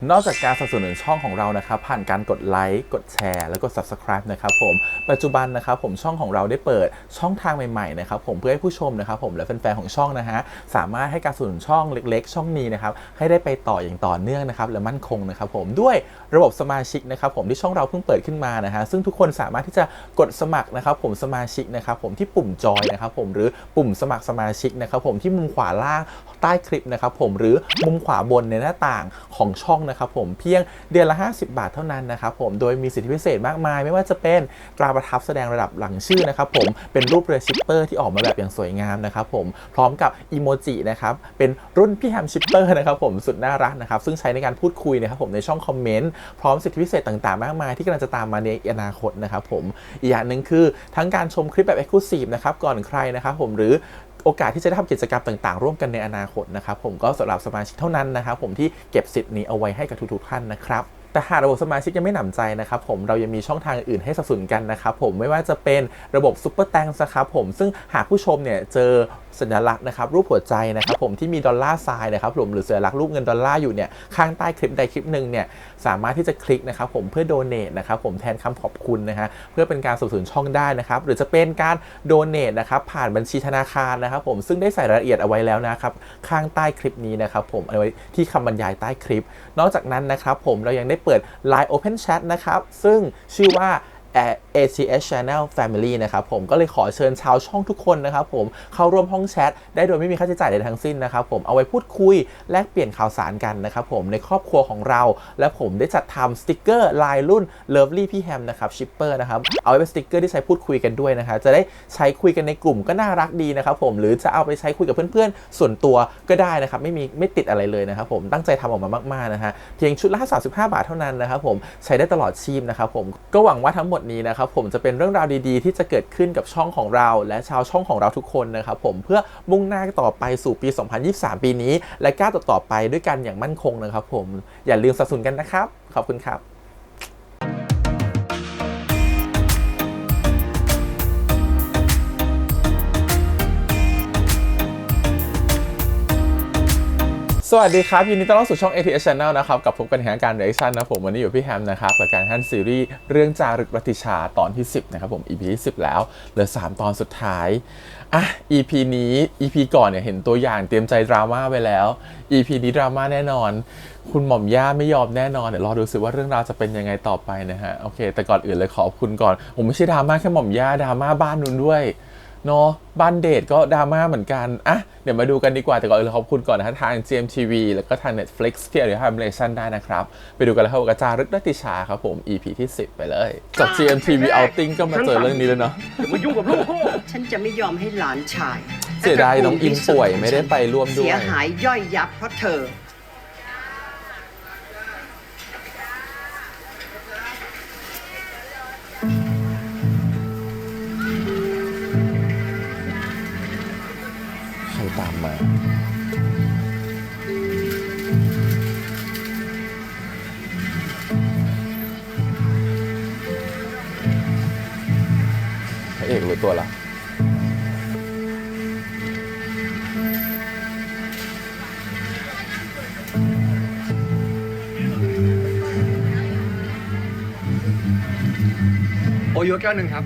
นอกจากการสนับสนุนช่องของเรานะครับผ่านการกดไลค์กดแชร์แล้วก็ Subscribe นะครับผมปัจจุบันนะครับผมช่องของเราได้เปิดช่องทางใหม่ๆนะครับผมเพื่อให้ผู้ชมนะครับผมและแฟนๆของช่องนะฮะสามารถให้การสนับสนุนช่องเล็กๆช่องนี้นะครับให้ได้ไปต่ออย่างต่อเนื่องนะครับและมั่นคงนะครับผมด้วยระบบสมาชิกนะครับผมที่ช่องเราเพิ่งเปิดขึ้นมานะฮะซึ่งทุกคนสามารถที่จะกดสมัครนะครับผมสมาชิกนะครับผมที่ปุ่มจอยนะครับผมหรือปุ่มสมัครสมาชิกนะครับผมที่มุมขวาล่างใต้คลิปนะครับผมหรือมุมขวาบนในหน้าต่างของช่องนะครับผมเพียงเดือนละ50 บาทเท่านั้นนะครับผมโดยมีสิทธิพิเศษมากมายไม่ว่าจะเป็นตราประทับแสดงระดับหลังชื่อนะครับผมเป็นรูปเรือชิปเปอร์ที่ออกมาแบบอย่างสวยงามนะครับผมพร้อมกับอีโมจินะครับเป็นรุ่นพี่แฮมชิปเปอร์นะครับผมสุดน่ารักนะครับซึ่งใช้ในการพูดคุยนะครับผมในช่องคอมเมนต์พร้อมสิทธิพิเศษต่างๆมากมายที่กำลังจะตามมาในอนาคตนะครับผมอีกอย่างหนึ่งคือทั้งการชมคลิปแบบ Exclusive นะครับก่อนใครนะครับผมหรือโอกาสที่จะได้ทำกิจกรรมต่างๆร่วมกันในอนาคตนะครับผมก็สำหรับสมาชิกเท่านั้นนะครับผมที่เก็บสิทธิ์นี้เอาไว้ให้กับทุกๆท่านนะครับแต่หากระบบสมาชิกยังไม่หนำใจนะครับผมเรายังมีช่องทางอื่นให้สนับสนุนกันนะครับผมไม่ว่าจะเป็นระบบซุปเปอร์แตงนะครับผมซึ่งหากผู้ชมเนี่ยเจอสัญลักษณ์นะครับรูปหัวใจนะครับผมที่มีดอลลาร์ไซน์นะครับผมหรือสัญลักษณ์รูปเงินดอลลาร์อยู่เนี่ยข้างใต้คลิปใดคลิปหนึ่งเนี่ยสามารถที่จะคลิกนะครับผมเพื่อโดเนทนะครับผมแทนคำขอบคุณนะฮะเพื่อเป็นการสนับสนุนช่องได้นะครับหรือจะเป็นการโดเนทนะครับผ่านบัญชีธนาคารนะครับผมซึ่งได้ใส่รายละเอียดเอาไว้แล้วนะครับข้างใต้คลิปนี้นะครับผมเอาไว้ที่คำบรรยายใต้คลิปนอกจากนั้นนะครับผมเรายังได้เปิด Line Open Chat นะครับซึ่งชื่อว่า ACS Channel Family นะครับผมก็เลยขอเชิญชาวช่องทุกคนนะครับผมเข้าร่วมห้องแชทได้โดยไม่มีค่าใช้จ่ายใดทั้งสิ้นนะครับผมเอาไว้พูดคุยแลกเปลี่ยนข่าวสารกันนะครับผมในครอบครัวของเราและผมได้จัดทำสติกเกอร์ลายรุ่น Lovely พี่แฮมนะครับชิปเปอร์นะครับเอาไว้เป็นสติกเกอร์ที่ใช้พูดคุยกันด้วยนะครับจะได้ใช้คุยกันในกลุ่มก็น่ารักดีนะครับผมหรือจะเอาไปใช้คุยกับเพื่อนๆส่วนตัวก็ได้นะครับไม่ติดอะไรเลยนะครับผมตั้งใจทำออกมามากๆนะฮะเพียงชุดละ35 บาทเท่านั้นนะครับผมใช้ได้ตลอดชีพนะครับผมก็หวังว่าทั้งหมดนี้นะครับผมจะเป็นเรื่องราวดีๆที่จะเกิดขึ้นกับช่องของเราและชาวช่องของเราทุกคนนะครับผมเพื่อมุ่งหน้าต่อไปสู่ปี 2023 ปีนี้และก้าวต่อไปด้วยกันอย่างมั่นคงนะครับผมอย่าลืมสนับสนุนกันนะครับขอบคุณครับสวัสดีครับยินดีต้อนรับสู่ช่อง ATS Channel นะครับกับพบกันในการ reaction นะผมวันนี้อยู่พี่แฮมนะครับกับการท่านซีรีส์เรื่องจารึกรัตติชาตอนที่10นะครับผม EP ที่10แล้วเหลือ3ตอนสุดท้ายEP นี้ EP ก่อนเนี่ยเห็นตัวอย่างเตรียมใจดราม่าไปแล้ว EP นี้ดราม่าแน่นอนคุณหม่อมย่าไม่ยอมแน่นอนเดี๋ยวรอดูสิว่าเรื่องราวจะเป็นยังไงต่อไปนะฮะโอเคแต่ก่อนอื่นเลยขอบคุณก่อนผมไม่ใช่ดราม่าแค่หม่อมย่าดราม่าบ้านนู้นด้วยเนาะบ้านเดทก็ดราม่าเหมือนกันเดี๋ยวมาดูกันดีกว่าแต่ก่อนอื่นขอบคุณก่อนนะฮะทาง GMTV แล้วก็ทาง Netflix ที่เอาทำ reaction ได้นะครับไปดูกันแล้วครับกับจารึกรัตติชาครับผม EP ที่10ไปเลยจาก GMTV Outing ก็มาเจอเรื่องนี้แล้วเนาะมายุ่งกับลูกฉันจะไม่ยอมให้หลานชาย เสียดายน้องอินป่วยไม่ได้ไปร่วมด้วยเสียหายย่อยยับเพราะเธอใครตามมาพระเอกรู้ตัวละโอโยแก้วหนึ่งครับ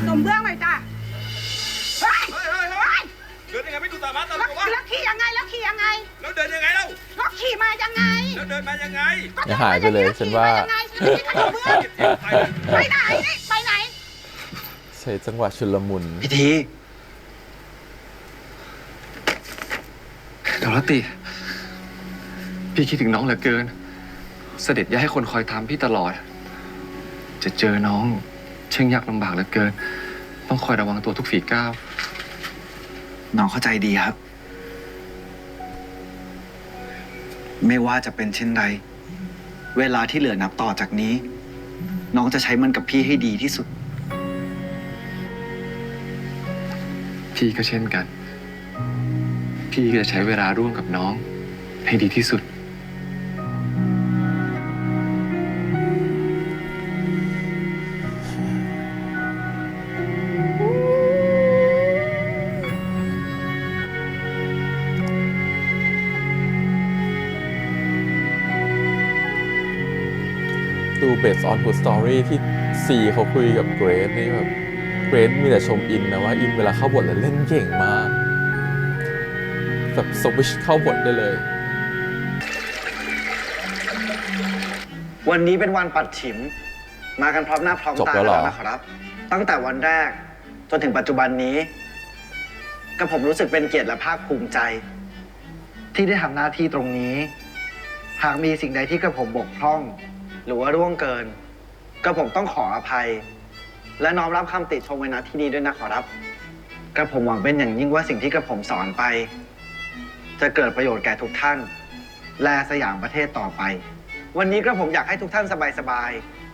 สมเบื้องเลยจ้ะเดินยังไงไม่ดูตามาตาลูกวะแล้วขี่ยังไงแล้วขี่ยังไง แล้วเดินยังไงเล่าแล้วขี่มายังไงแล้วเดินมายังไงอย่าหายไปเลยฉันว่าไปไหนไปไหนใช้จังหวะชุลมุนพิธีดอลติพี่คิดถึงน้องเหลือเกินเสด็จย่าให้คนคอยตามพี่ตลอดจะเจอน้องช่างยากลำบากเหลือเกินต้องคอยระวังตัวทุกฝีก้าว น้องเข้าใจดีครับ ไม่ว่าจะเป็นเช่นใด เวลาที่เหลือนับต่อจากนี้ น้องจะใช้มันกับพี่ให้ดีที่สุด พี่ก็เช่นกัน พี่ก็จะใช้เวลาร่วมกับน้องให้ดีที่สุด ดู based on true story ที่ซีเขาคุยกับเกรซนี่แบบเกรซมีแต่ชมอินนะว่าอินเวลาเข้าบทแล้วเล่นเก่งมากแบบสวิชเข้าบทได้เลย วันนี้เป็นวันปัดฉิม มากันพร้อมหน้าพร้อม จบ ตา แล้วเหรอ แล้วนะครับ ตั้งแต่วันแรกจนถึงปัจจุบันนี้ก็ผมรู้สึกเป็นเกียรติและภาคภูมิใจ ที่ได้ทำหน้าที่ตรงนี้ หากมีสิ่งใดที่กระผมบกพร่อง หรือว่าร่วงเกินกระผมต้องขออภัย และน้อมรับคำติชมไว้ณที่นี้ด้วยนะขอรับกระผมหวังเป็นอย่างยิ่งว่าสิ่งที่กระผมสอนไป จะเกิดประโยชน์แก่ทุกท่าน และสยามประเทศต่อไป วันนี้กระผมอยากให้ทุกท่านสบาย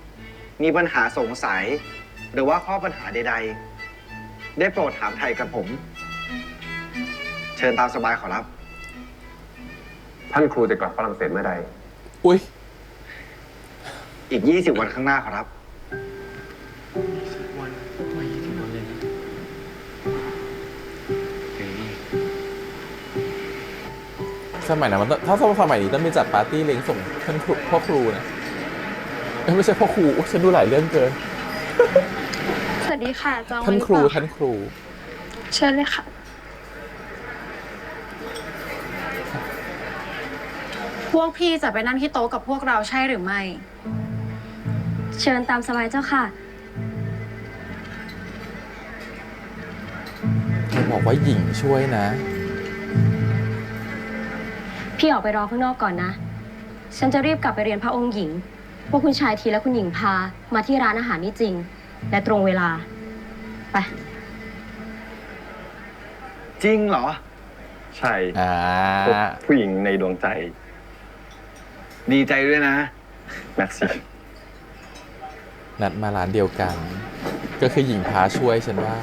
ๆมีปัญหาสงสัย หรือว่าข้อปัญหาใดๆ ได้โปรดถามไทยกระผม เชิญตามสบายขอรับ ท่านครูจะกลับฝรั่งเศสเมื่อใด อุ้ย อีก 20 วันข้างหน้าขอรับ สมัยนั้นมันถ้าสมัยนี้ต้องมีจัดปาร์ตี้เลี้ยงส่งท่านครูพ่อครูนะไม่ใช่พ่อครูอุ๊ยฉันดูหลายเรื่องเกิน สวัสดีค่ะจอง ท่าน ไว้ ครู หอเปล่ ท่านครู เชิญเลยค่ะ พวกพี่จะไปนั่งที่โต๊ะกับพวกเราใช่หรือไม่ เชิญตามสบายเจ้าค่ะ จะบอกว่าหญิงช่วยนะ พี่ออกไปรอข้างนอกก่อนนะ ฉันจะรีบกลับไปเรียนพระองค์หญิงว่าคุณชายทีและคุณหญิงพามาที่ร้านอาหารนี่จริง และตรงเวลา ไป จริงเหรอ ใช่ อ่า พบผู้หญิงในดวงใจ ดีใจด้วยนะ แม็กซี่ นัดมาร้านเดียวกัน ก็คือหญิงพาช่วยฉันว่า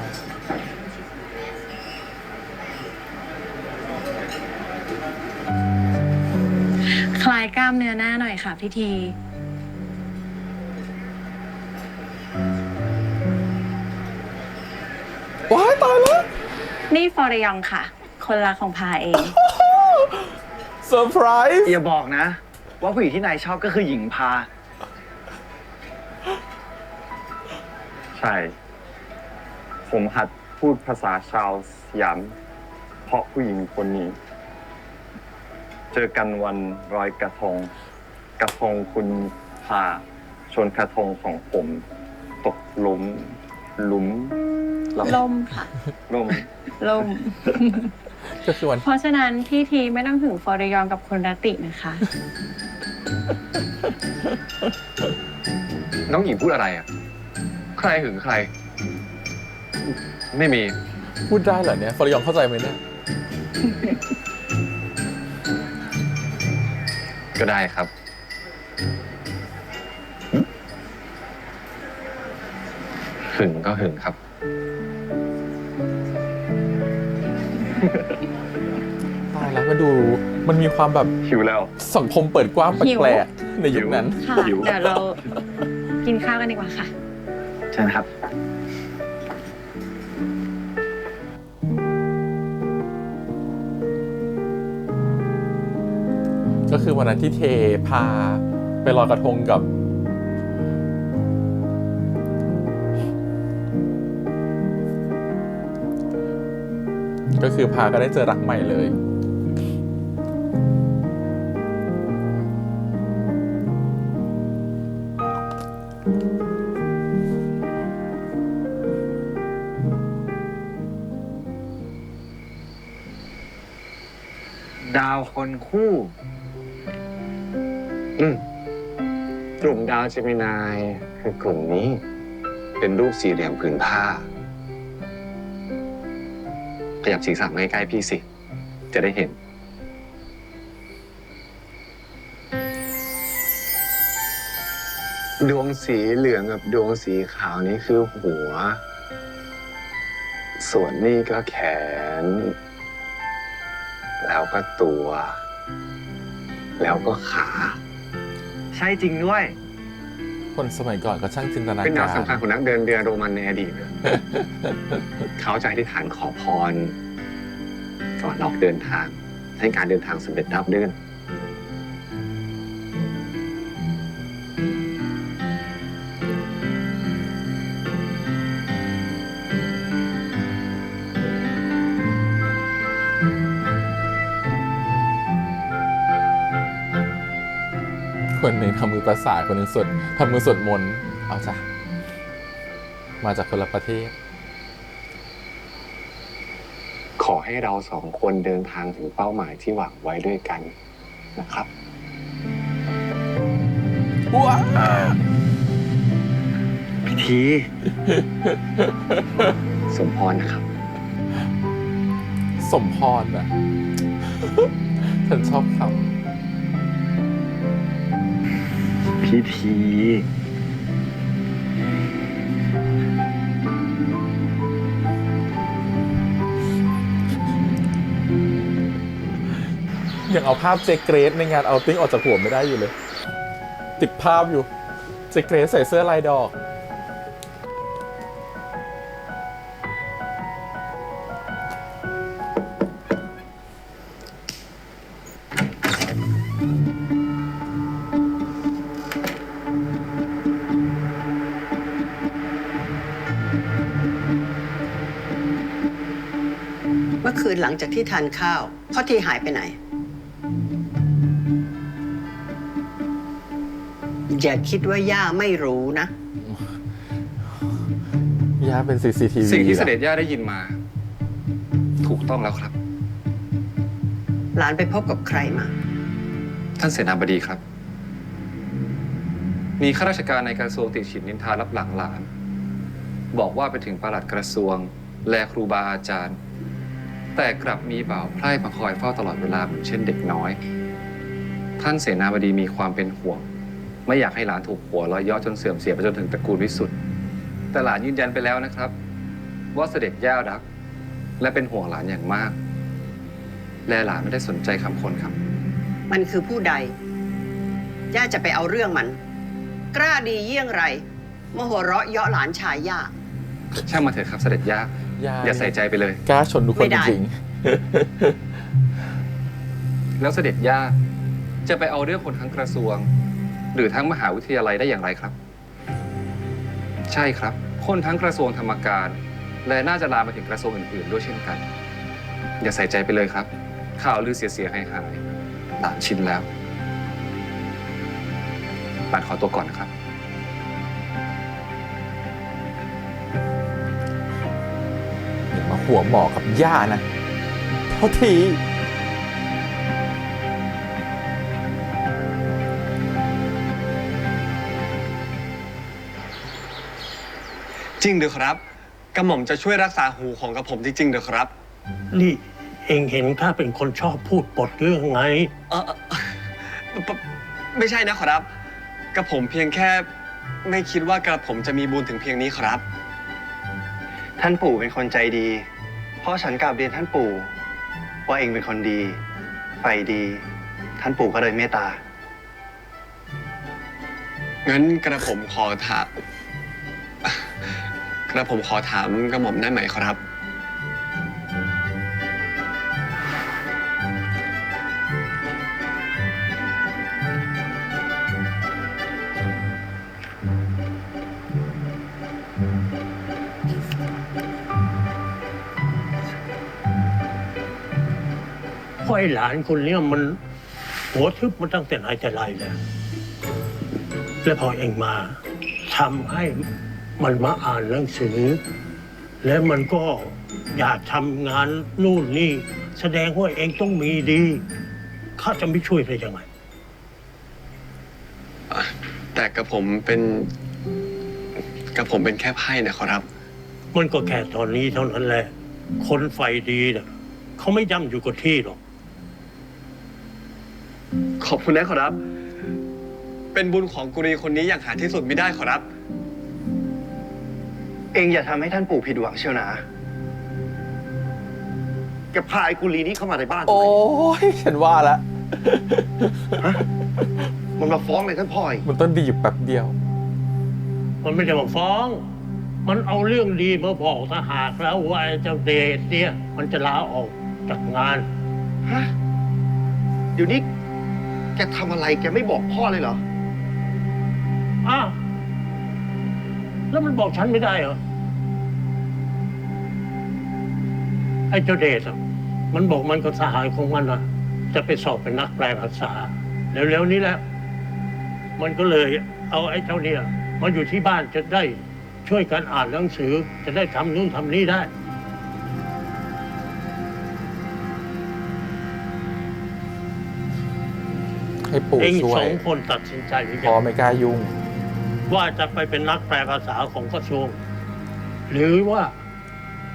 คลายกล้ามเนื้อหน้าหน่อยค่ะพิธี ว้ายตายแล้ว นี่ฟอร์ยองค่ะ คนรักของพาเอง เซอร์ไพรส์ อย่าบอกนะ ว่าผู้หญิงที่นายชอบก็คือหญิงพา ใช่ ผมหัดพูดภาษาชาวสยามเพราะผู้หญิงคนนี้ เจอกันวันรอยกระทง กระทงคุณพาชนกระทงของผม ตกหลุมลมค่ะ ล่ม ลม ก็คือวัน เพราะฉะนั้นพี่ทีไม่ต้องถึงฟอร์ยองกับคุณรตินะคะ น้องหญิงพูดอะไรอ่ะ ใครหึงใคร ไม่มี พูดได้เหรอเนี่ยฟอรยองเข้าใจไหมเนี่ย ก็ได้ครับ หึงก็หึงครับ ตายแล้วมาดูมันมีความแบบ หิวแล้ว สังคมเปิดกว้างแ หิว ปลกๆในยุคนั้น ค่ะ หิว เดี๋ยวเรากินข้าวกันดีกว่าค่ะ เชิญครับ ก็คือวันนั้นที่เทพาไปลอยกระทงกับ ก็คือพาก็ได้เจอรักใหม่เลย ดาวคนคู่ กลุ่มดาวเจมินายคือกลุ่มนี้ เป็นรูปสี่เหลี่ยมผืนผ้า ค ยับศีรษะมาใกล้ๆพี่สิ จะได้เห็น ดวงสีเหลืองกับดวงสีขาวนี่คือหัว ส่วนนี่ก็แขน แล้วก็ตัว แล้วก็ขา ใช่จริงด้วย คนสมัยก่อนก็ช่างจินตนา เป็นดาว การ สำคัญของนักเดินเรือโรมันในอดีตนะ เขาจะอธิษฐานขอพรก่อนออกเดินทาง ให้การเดินทางสำเร็จราบรื่น คนหนึ่งทำมือประสานคนหนึ่งทำมือสวดมนต์เอาจ้ะมาจากคนละประเทศ ขอให้เราสองคนเดินทางถึงเป้าหมายที่หวังไว้ด้วยกันนะครับ ว้า พิธี สมพรนะครับ สมพรอ่ะ ฉันชอบค พิธี ำยังเอาภาพเจเกรซในงานเอาติ้งออกจากหัวไม่ได้อยู่เลย ติดภาพอยู่ เจเกรซใส่เสื้อลายดอก เมื่อคืนหลังจากที่ทานข้าวพ่อทีหายไปไหน อย่าคิดว่าย่าไม่รู้นะ ย่าเป็น CCTV สิ่งที่เสด็จ หรอ ย่าได้ยินมา ถูกต้องแล้วครับ หลานไปพบกับใครมา ท่านเสนาบดีครับ มีข้าราชการในกระทรวงติดฉินนินทารับหลังหลาน บอกว่าไปถึงปลัดกระทรวง และครูบาอาจารย์ แต่กลับมีบ่าวไพร่มาคอยเฝ้าตลอดเวลาเหมือนเช่นเด็กน้อย ท่านเสนาบดีมีความเป็นห่วง ไม่อยากให้หลานถูกหัวเราะเย่อจนเสื่อมเสียไปจนถึงตระกูลวิสุทธ์แต่หลานยืนยันไปแล้วนะครับ ว่าเสด็จย่ารัก และเป็นห่วงหลานอย่างมาก และหลานไม่ได้สนใจคำคนครับ มันคือผู้ใด ย่าจะไปเอาเรื่องมัน กล้าดีเยี่ยงไรมาหัวเราะเยาะหลานชายย่า ช่างมาเถอะครับเสด็จย่า อย่าใส่ใจไปเลย กล้าชนทุกคน ไม่ได้ จริง แล้วเสด็จย่าจะไปเอาเรื่องคนทั้งกระทรวง หรือทั้งมหาวิทยาลัยได้อย่างไรครับ ใช่ครับ คนทั้งกระทรวงธรรมการ และน่าจะลามไปถึงกระทรวงอื่นๆด้วยเช่นกัน อย่าใส่ใจไปเลยครับ ข่าวลือเสียหายหลานชินแล้วหลานขอตัวก่อนนะครับ ๆอย่ามาหัวหมอกับย่านะเท่าที จริงเด้อครับ กระหม่อมจะช่วยรักษาหูของกระผมจริงๆเด้อครับ นี่เองเห็นข้าเป็นคนชอบพูดปดเรื่องไง ไม่ใช่นะขอรับ กระผมเพียงแค่ไม่คิดว่ากระผมจะมีบุญถึงเพียงนี้ครับ ท่านปู่เป็นคนใจดีพ่อฉันกราบเรียนท่านปู่ว่าเองเป็นคนดีไฟดี ท่านปู่ก็เลยเมตตา งั้นกระผมขอถาม กระผมขอถามกระหม่อมได้ไหมครับ เพราะไอ้หลานคนเนี้ยมันหัวทึบมาตั้งแต่ไหนแต่ไรแล้ว แล้วพอเองมาทำให้มันมาอ่านหนังสือ แล้วมันก็อยากทำงานนู่นนี่ แสดงว่าเองต้องมีดี ข้าจะไม่ช่วยได้ยังไง แต่กระผมเป็นแค่ไพ่นะครับ มันก็แค่ตอนนี้เท่านั้นแหละ คนไฟดีเนี่ยเขาไม่ย่ำอยู่กับที่หรอก ขอบคุณนะขอรับ เป็นบุญของกุรีคนนี้อย่างหาที่สุดไม่ได้ขอรับ เองอย่าทำให้ท่านปู่ผิดหวังเชียวนะแกพาไอ้กุลีนี่เข้ามาในบ้านทำ โอ้ ไม ยฉันว่าละ มันมาฟ้องเลยท่านพ่อย มันต้องดีอยู่แป๊บเดียว มันไม่ได้มาฟ้อง มันเอาเรื่องดีมาบอกทหารแล้วว่าไอ้เจ้าเดชเนี่ยมันจะลาออกจากงาน ฮะ เดี๋ยวนี้แกทำอะไรแกไม่บอกพ่อเลยเหรอ อ้าว แล้วมันบอกฉันไม่ได้เหรอ ไอ้เจ้าเดชอะมันบอกมันกับสหายของมันนะจะไปสอบเป็นนักแปลภาษาเร็วๆนี้แหละ มันก็เลยเอาไอ้เจ้าเนี่ยมาอยู่ที่บ้านจะได้ช่วยกันอ่านหนังสือ จะได้ทำนู่นทำนี่ได้ ให้ปู่ เอง ช่ว ส ย องคนตัดสินใจหรือ พ ยั อง ไม่กล้ายุ่ง ว่าจะไปเป็นนักแปลภาษาของกระทรวง หรือว่า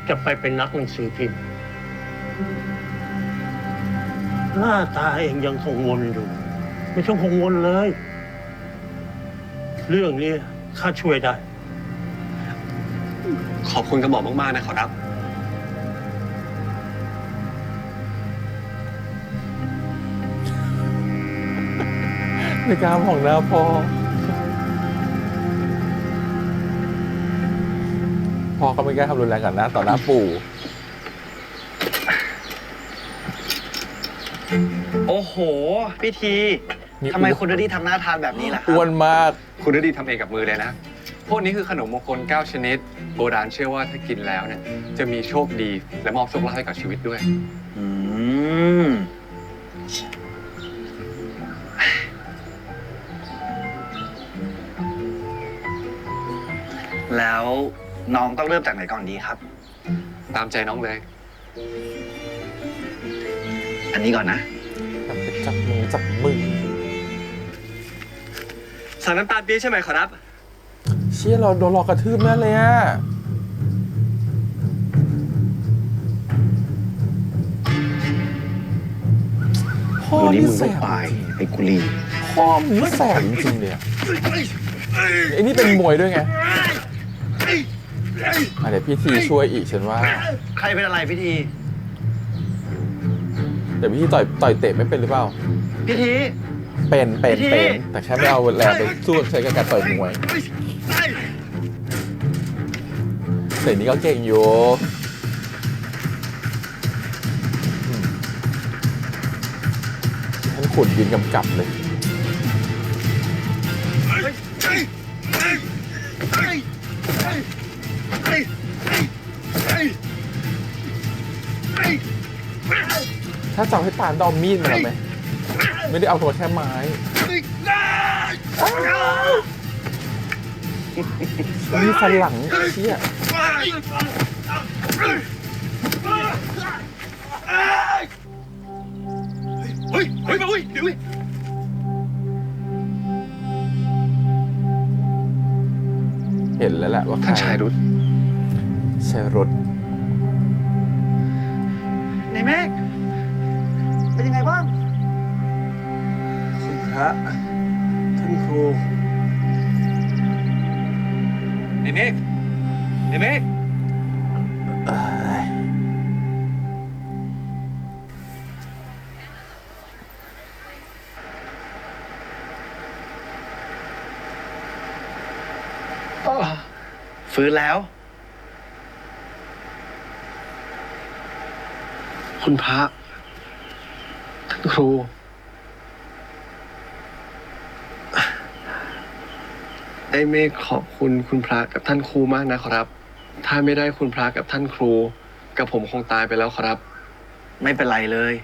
จะไปเป็นนักหนังสือพิมพ์หน้าตาเองยังกังวลอยู่ ไม่ต้องกังวลเลย เรื่องนี้ข้าช่วยได้ ขอบคุณกระหม่อมมากๆนะขอรับ ไม่กล้ามองหน้าพ่อ พ่อก็ไม่กล้าทำรุนแรงกับหน้าต่อหน้าปู่ โอ้โห พิธี นี่ ทำไมคนดีทำหน้าทานแบบนี้ล่ะครั อ้วนมาก คุณฤดีทำเองกับมือเลยนะ พวกนี้คือขนมมงคล 9 ชนิด โบราณเชื่อว่าถ้ากินแล้วเนี่ยจะมีโชคดีและมอบโชคลาภให้กับชีวิตด้วย อืม แล้วน้องต้องเริ่มจากไหนก่อนดีครับ ตามใจน้องเลย อันนี้ก่อนนะ จับมือจับมือ สั่งน้ำตาลปี๊บใช่ไหมขอรับ เชี่ยเราโดนหลอกกระทืบแน่เลยอะพ่อ วันนี้ นี่ มึง แส ไม่ บ ตายไอ้กุลี พ่อมึงนี่แสบจริงๆเลยอะไอ้นี่เป็นมวยด้วยไงเดี๋ยวพี่ทีช่วยอีกฉันว่า ใครเป็นอะไรพิธี เดี๋ยวพี่ทีต่อยเตะไม่เป็นหรือเปล่า พิธี เป็น พี่ที แต่แค่ไม่เอาแรงไปสู้ใช้กับการต่อยมวยแต่นี่ก็เก่งอยู่ท่านขุนยืนกำกับเลยถ้าจับให้ตาลดอมมีดมาไหมไม่ได้เอาตัวแค่ไม้มีฟันหลังเชี่ยเห็นแล้วแหละว่าใคร ท่านชายรุธ ชายรุธ ในเมฆเป็นยังไงบ้าง คุณพระ ท่านครู ในเมฆในเมฆ ฟื้นแล้ว คุณพระ ท่านครู ไอ้เมฆขอบคุณคุณพระกับท่านครูมากนะครับ ถ้าไม่ได้คุณพระกับท่านครู กับผมคงตายไปแล้วครับ ไม่เป็นไรเลย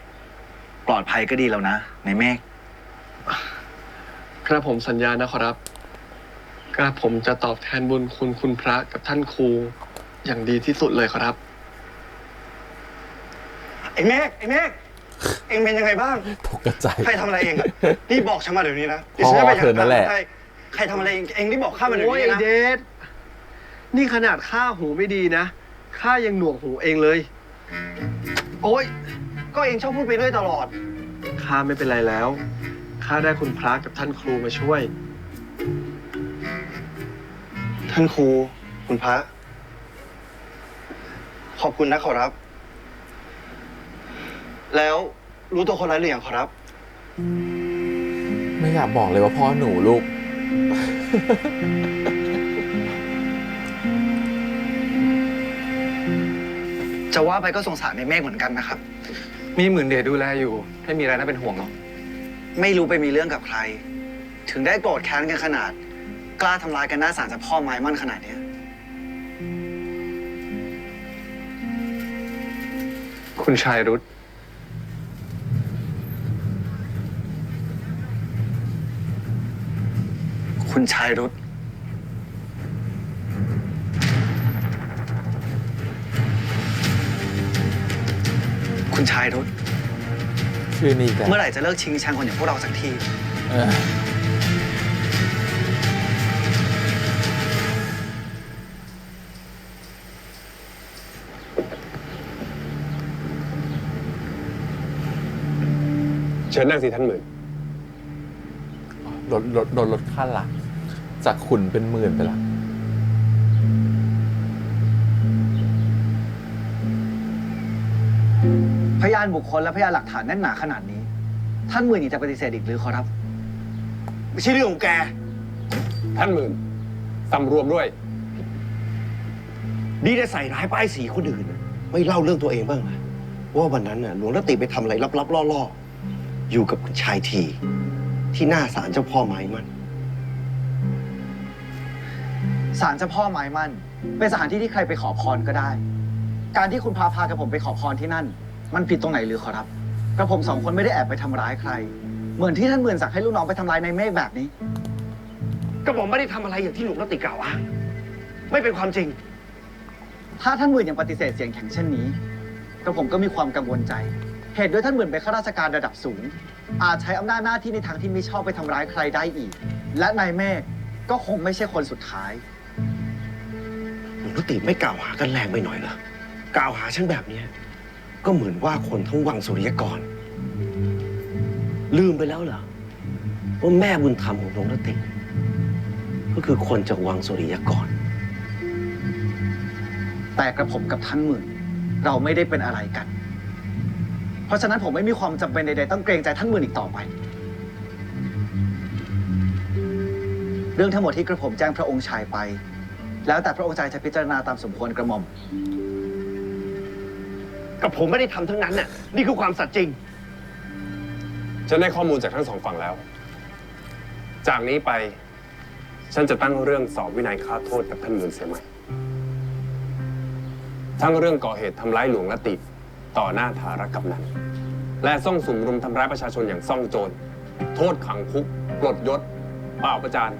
ปลอดภัยก็ดีแล้วนะ ในเมฆ กระผมสัญญานะครับ กระผมจะตอบแทนบุญคุณคุณพระกับท่านครูอย่างดีที่สุดเลยครับ ไอ้เมฆเองเป็นยังไงบ้าง ตกใจ ใครทำอะไรเองอะนี่บอกฉันมาเดี๋ยวนี้นะ พ่อ ดี๋ยวฉันจะไป เธอนั่นแหละ ใครทำอะไรเองเองรีบบอกข้ามาเดี๋ยว โอ้ย นี้ ไอ้ นะ เดชนี่ขนาดข้าหูไม่ดีนะ ข้ายังหนวกหูเองเลย โอ๊ย ก็เองชอบพูดไปเรื่อยตลอด ข้าไม่เป็นไรแล้ว ข้าได้คุณพระกับท่านครูมาช่วย ท่านครู คุณพระ ขอบคุณนะขอรับ แล้วรู้ตัวคนร้ายหรือยังขอรับ ไม่อยากบอกเลยว่าพ่อหนูลูก จะว่าไปก็สงสารในเมฆเหมือนกันนะครับ มีหมื่นเดชดูแลอยู่ ไม่มีอะไรน่าเป็นห่วงหรอก ไม่รู้ไปมีเรื่องกับใคร ถึงได้โกรธแค้นกันขนาด กล้าทำร้ายกันหน้าศาลเจ้าพ่อไม้มั่นขนาดเนี้ย คุณชายรุต คุณชายรุตคุณชายรุต ชื่อนี้กัน เมื่อไหร่จะเลิกชิงชังคนอย่างพวกเราสักที เออ เชิญนั่งสิท่านหมื่น ลดขั้นละจากขุนเป็นหมื่นไปละ พยานบุคคลและพยานหลักฐานแน่นหนาขนาดนี้ ท่านหมื่นยังจะปฏิเสธอีกหรือขอรับ ไม่ใช่เรื่องของแก ท่านหมื่นสำรวมด้วย ดีได้ใส่ร้ายป้ายสีคนอื่นนะไม่เล่าเรื่องตัวเองบ้างนะว่าวันนั้นน่ะหลวงรติไปทำอะไรลับๆล่อๆอยู่กับคุณชายทีที่หน้าศาลเจ้าพ่อไม้มัน ศาลเจ้าพ่อไม้มั่น เป็นสถานที่ที่ใครไปขอพรก็ได้ การที่คุณพากับผมไปขอพรที่นั่น มันผิดตรงไหนหรือขอรับกระผมสองคนไม่ได้แอบไปทำร้ายใคร เหมือนที่ท่านหมื่นสั่งให้ลูกน้องไปทำร้ายในเมฆแบบนี้ ก็ผมไม่ได้ทำอะไรอย่างที่หลวงรติกล่าวอ้างไม่เป็นความจริง ถ้าท่านหมื่นยังปฏิเสธเสียงแข็งเช่นนี้กระผมก็มีความกังวลใจ เหตุด้วยท่านหมื่นเป็นข้าราชการระดับสูง อาจใช้อำนาจหน้าที่ในทางที่ไม่ชอบไปทำร้ายใครได้อีก และนายเมฆก็คงไม่ใช่คนสุดท้าย หลวงรติไม่กล่าวหากันแรงไปหน่อยเหรอกล่าวหาฉันแบบเนี้ยก็เหมือนว่าคนทั้งวังสุริยกร ลืมไปแล้วเหรอว่าแม่บุญธรรมของหลวงรติก็คือคนจากวังสุริยกร แต่กระผมกับท่านหมื่นเราไม่ได้เป็นอะไรกัน เพราะฉะนั้นผมไม่มีความจำเป็นใดๆต้องเกรงใจท่านหมื่นอีกต่อไป เรื่องทั้งหมดที่กระผมแจ้งพระองค์ชายไป แล้วแต่พระองค์ชายจะพิจารณาตามสมควรกระหม่อม กับผมไม่ได้ทำทั้งนั้นน่ะนี่คือความสัตย์จริง ฉันได้ข้อมูลจากทั้งสองฝั่งแล้ว จากนี้ไป ฉันจะตั้งเรื่องสอบวินัยฆ่าโทษกับท่านหมื่นเสียใหม่ ทั้งเรื่องก่อเหตุทำร้ายหลวงรติต่อหน้าธารกำนัน และซ่องสุมรุมทำร้ายประชาชนอย่างซ่องโจร โทษขังคุก ปลดยศ เปล่าประจาน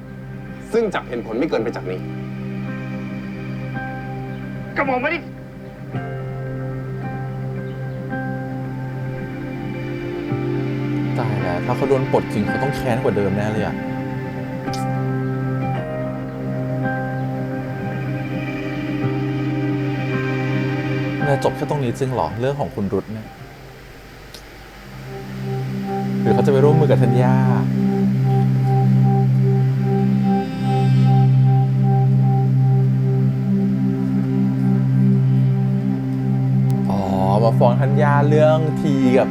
ซึ่งจักเห็นผลไม่เกินไปจากนี้ กระหม่อมไม่ได้ ตายแล้วถ้าเขาโดนปลดจริงเขาต้องแค้นกว่าเดิมแน่เลยอะเนี่ยจบแค่ตรงนี้จริงเหรอเรื่องของคุณรุตเนี่ยหรือเขาจะไปร่วมมือกับธัญญาอ๋อมาฟ้องธัญญาเรื่องทีกับ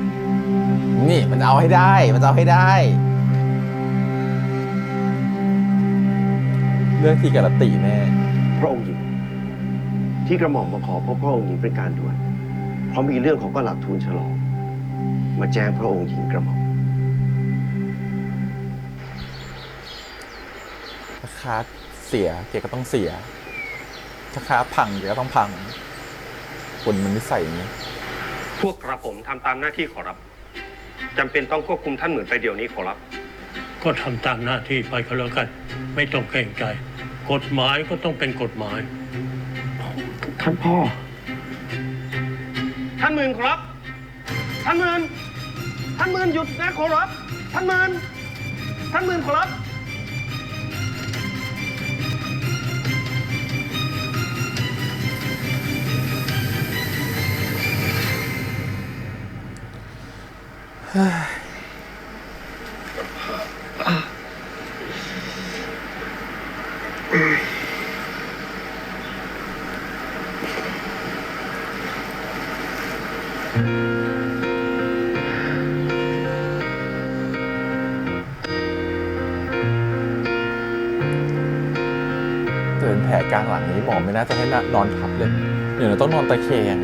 นี่มันเอาให้ได้มันเอาให้ได้ เรื่องทีกับรติแน่ พระองค์หญิง ที่กระหม่อมมาขอพบพระองค์หญิงเป็นการด่วนเพราะมีเรื่องของประหลัดทูลฉลอง มาแจ้งพระองค์หญิงกระหม่อม ถ้าค้าเสียเกียก็ต้องเสีย ถ้าค้าพังเกียก็ต้องพัง คนมันนิสัยอย่างนี้ พวกกระผมทำตามหน้าที่ขอรับจำเป็นต้องควบคุมท่านหมื่นไปเดี๋ยวนี้ขอรับ ก็ทำตามหน้าที่ไปก็แล้วกัน ไม่ต้องเกรงใจ กฎหมายก็ต้องเป็นกฎหมาย ท่านพ่อ ท่านหมื่นขอรับ ท่านหมื่นหยุดนะขอรับ ท่านหมื่นขอรับ อ เดินแผลกลางหลังนี้หมอไม่น่าจะให้นอนทับเลย เดี๋ยวเราต้องนอนตะแคง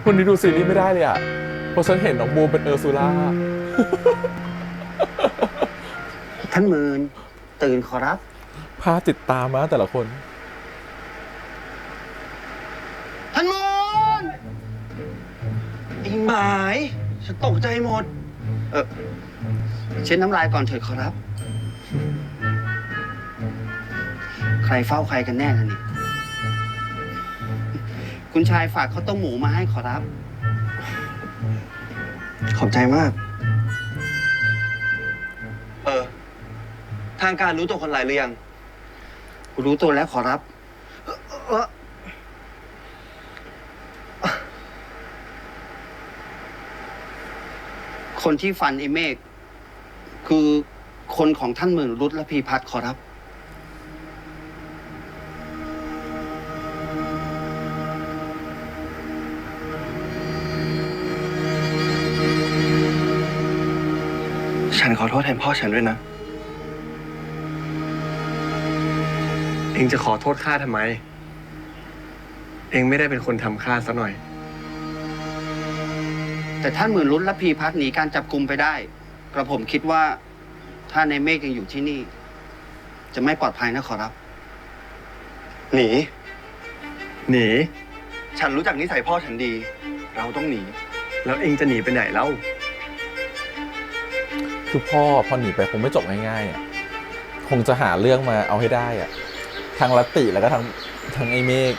วันนี้ดูซีรีส์ไม่ได้เลยอ่ะ เพราะฉันเห็นน้องบูมเป็นเออร์ซูล่า ท่านหมื่นตื่นขอรับ พาติดตามมาแต่ละคน ท่านหมื่นอิงหมายฉันตกใจหมด เช็ดน้ำลายก่อนเถิดขอรับ ใครเฝ้าใครกันแน่ล่ะนี่คุณชายฝากข้าวต้มหมูมาให้ขอรับ ขอบใจมาก ทางการรู้ตัวคนร้ายหรือยัง รู้ตัวแล้วขอรับ คนที่ฟันไอ้เมฆคือคนของท่านหมื่นรุตและพีพัฒน์ขอรับ ฉันขอโทษแทนพ่อฉันด้วยนะ เองจะขอโทษข้าทำไม เองไม่ได้เป็นคนทำข้าซะหน่อย แต่ท่านหมื่นรุตและพีพัฒน์หนีการจับกุมไปได้ กระผมคิดว่าถ้าในเมฆยังอยู่ที่นี่ จะไม่ปลอดภัยนะขอรับ หนี หนี ฉันรู้จักนิสัยพ่อฉันดี เราต้องหนี แล้วเองจะหนีไปไหนเล่า คือพ่อพอหนีไปคงไม่จบง่ายๆอ่ะ คงจะหาเรื่องมาเอาให้ได้อ่ะทางลัตติแล้วก็ทางไอ้เมฆ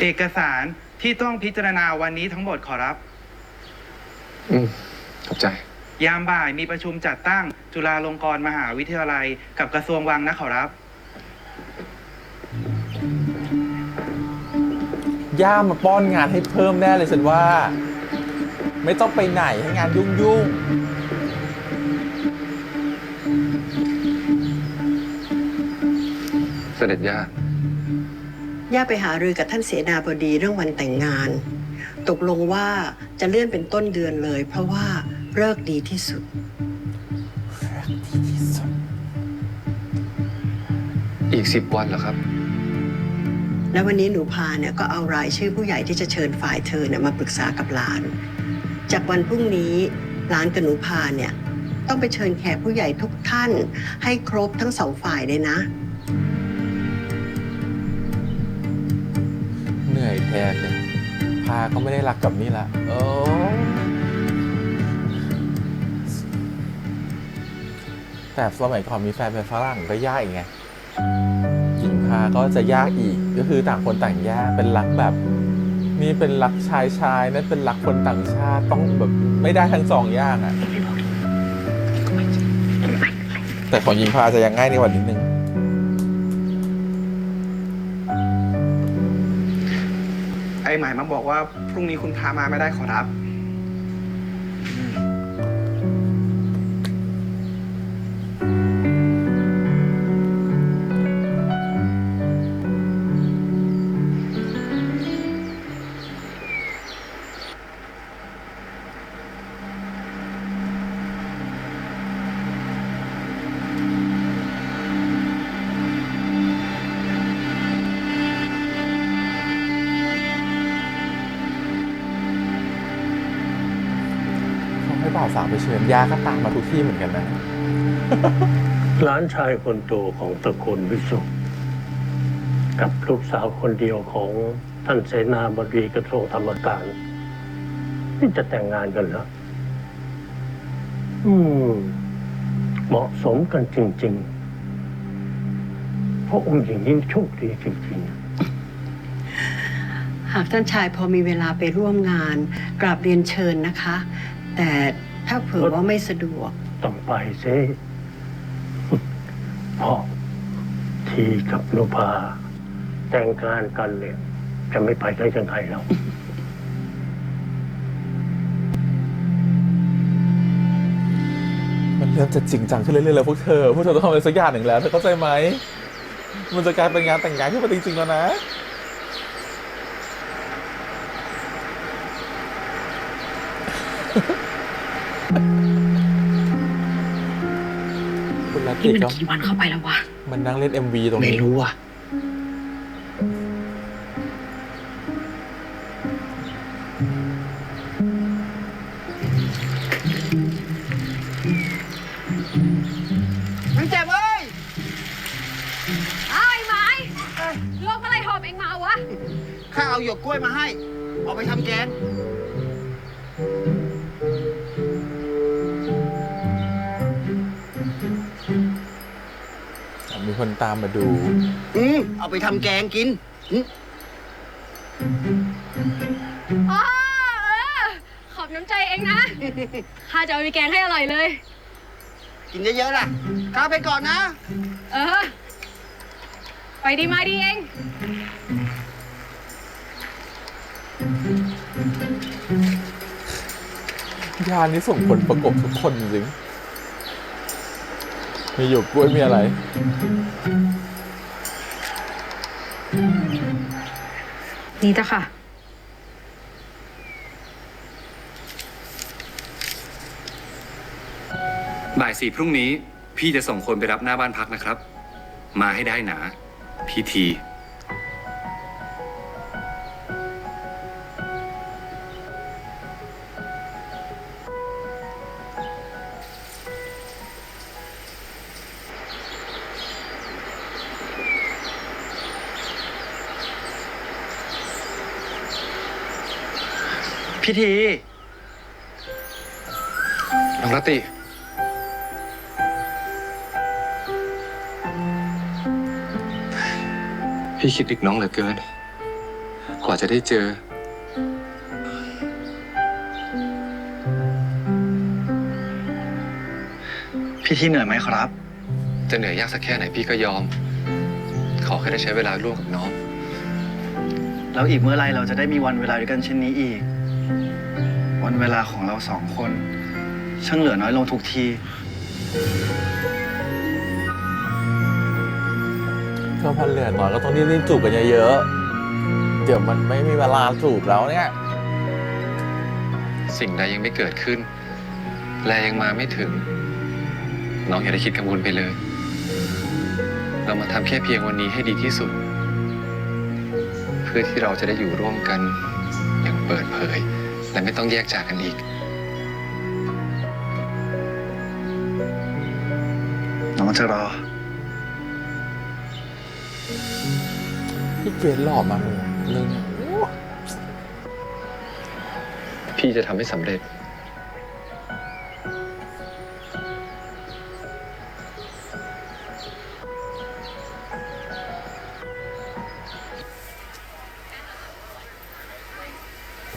เอกสารที่ต้องพิจารณาวันนี้ทั้งหมดขอรับ ขอบใจ ยามบ่ายมีประชุมจัดตั้งจุฬาลงกรณ์มหาวิทยาลัยกับกระทรวงวังนะขอรับ ย่ามาป้อนงานให้เพิ่มแน่เลยฉันว่า ไม่ต้องไปไหนให้งานยุ่งเสด็จย่า ย่าไปหารือกับท่านเสนาบดีเรื่องวันแต่งงาน ตกลงว่าจะเลื่อนเป็นต้นเดือนเลย เพราะว่าฤกษ์ดีที่สุด อีก10 วันเหรอครับ แล้ววันนี้หนูพาเนี่ยก็เอารายชื่อผู้ใหญ่ที่จะเชิญฝ่ายเธอเนี่ยมาปรึกษากับหลาน จากวันพรุ่งนี้หลานกับหนูพาเนี่ยต้องไปเชิญแขกผู้ใหญ่ทุกท่านให้ครบทั้งสองฝ่ายเลยนะ เหนื่อยแทนเลย พาก็ไม่ได้รักกับนี่ละแต่สมัยก่อนมีแฟนเป็นฝรั่งก็ยากอีกไงหญิงพาก็จะยากอีก ก็คือต่างคนต่างยากเป็นรักแบบ นี่เป็นรักชายนั่นเป็นรักคนต่างชาติต้องแบบไม่ได้ทั้งสองอย่างอ่ะ แต่ของหญิงพาจะยังง่ายในวันนิดนึง ไอ้หมายมาบอกว่าพรุ่งนี้คุณพามาไม่ได้ขอรับ ให้บ่าวสาวไปเชิญยาก็ตามมาทุกที่เหมือนกันนะ หลานชายคนโตของตระกูลวิสุทธ์กับลูกสาวคนเดียวของท่านเสนาบดีกระทรวงธรรมการนี่จะแต่งงานกันเหรอเหมาะสมกันจริงๆเพราะองค์หญิงนี่โชคดีจริงๆ ห หากท่านชายพอมีเวลาไปร่วมงานกราบเรียนเชิญนะคะ แต่ถ้าเผื่อว่าไม่สะดวก ต้องไปสิพ่อทีกับนุภาแต่งงานกันเนี่ยจะไม่ไปได้ยังไงแล้ว มันเริ่มจะจริงจังขึ้นเรื่อยๆแล้วพวกเธอต้องทำอะไรสักอย่างหนึ่งแล้วเธอเข้าใจไหมมันจะกลายเป็นงานแต่งงานขึ้นมาจริงๆแล้วนะคุณลัตติ นี่มัน ก็ กี่วันเข้าไปแล้ววะ มันนั่งเล่น MV ตรงนี้ ไม่รู้อ่ะ มันเจ็บเอ้ย อ้าวไอ้ไม้โลกอะไรหอบเองมาวะ ข้าเอาหยวกกล้วยมาให้ เอาไปทำแกง มีคนตามมาดู เอาไปทำแกงกิน อ๋อขอบน้ำใจเองนะ ข้าจะเอาไปแกงให้อร่อยเลย กินเยอะๆล่ะ ข้าไปก่อนนะ ไปดีมาดีเอง ยานี้ส่งผลประกบทุกคนจริงมีหยวกกล้วยมีอะไร นี่จ้ะค่ะ บ่ายสี่พรุ่งนี้พี่จะส่งคนไปรับหน้าบ้านพักนะครับ มาให้ได้หนาพิธี พิธี น้องรัตติ พี่คิดถึงน้องเหลือเกิน กว่าจะได้เจอ พิธีเหนื่อยไหมครับ จะเหนื่อยยากสักแค่ไหนพี่ก็ยอม ขอแค่ได้ใช้เวลาร่วมกับน้อง แล้วอีกเมื่อไรเราจะได้มีวันเวลาด้วยกันเช่นนี้อีก วันเวลาของเราสองคน ช่างเหลือน้อยลงทุกที ก็พันเหลือน้อยก็ต้องรีบๆจูบกันเยอะๆเดี๋ยวมันไม่มีเวลาจูบแล้วเนี่ย สิ่งใดยังไม่เกิดขึ้น และยังมาไม่ถึง น้องอย่าได้คิดกังวลไปเลย เรามาทำแค่เพียงวันนี้ให้ดีที่สุด เพื่อที่เราจะได้อยู่ร่วมกันอย่างเปิดเผย และไม่ต้องแยกจากกันอีก น้องจะรอ พี่เกรดหล่อมากเลยเรื่องนี้ พี่จะทำให้สำเร็จ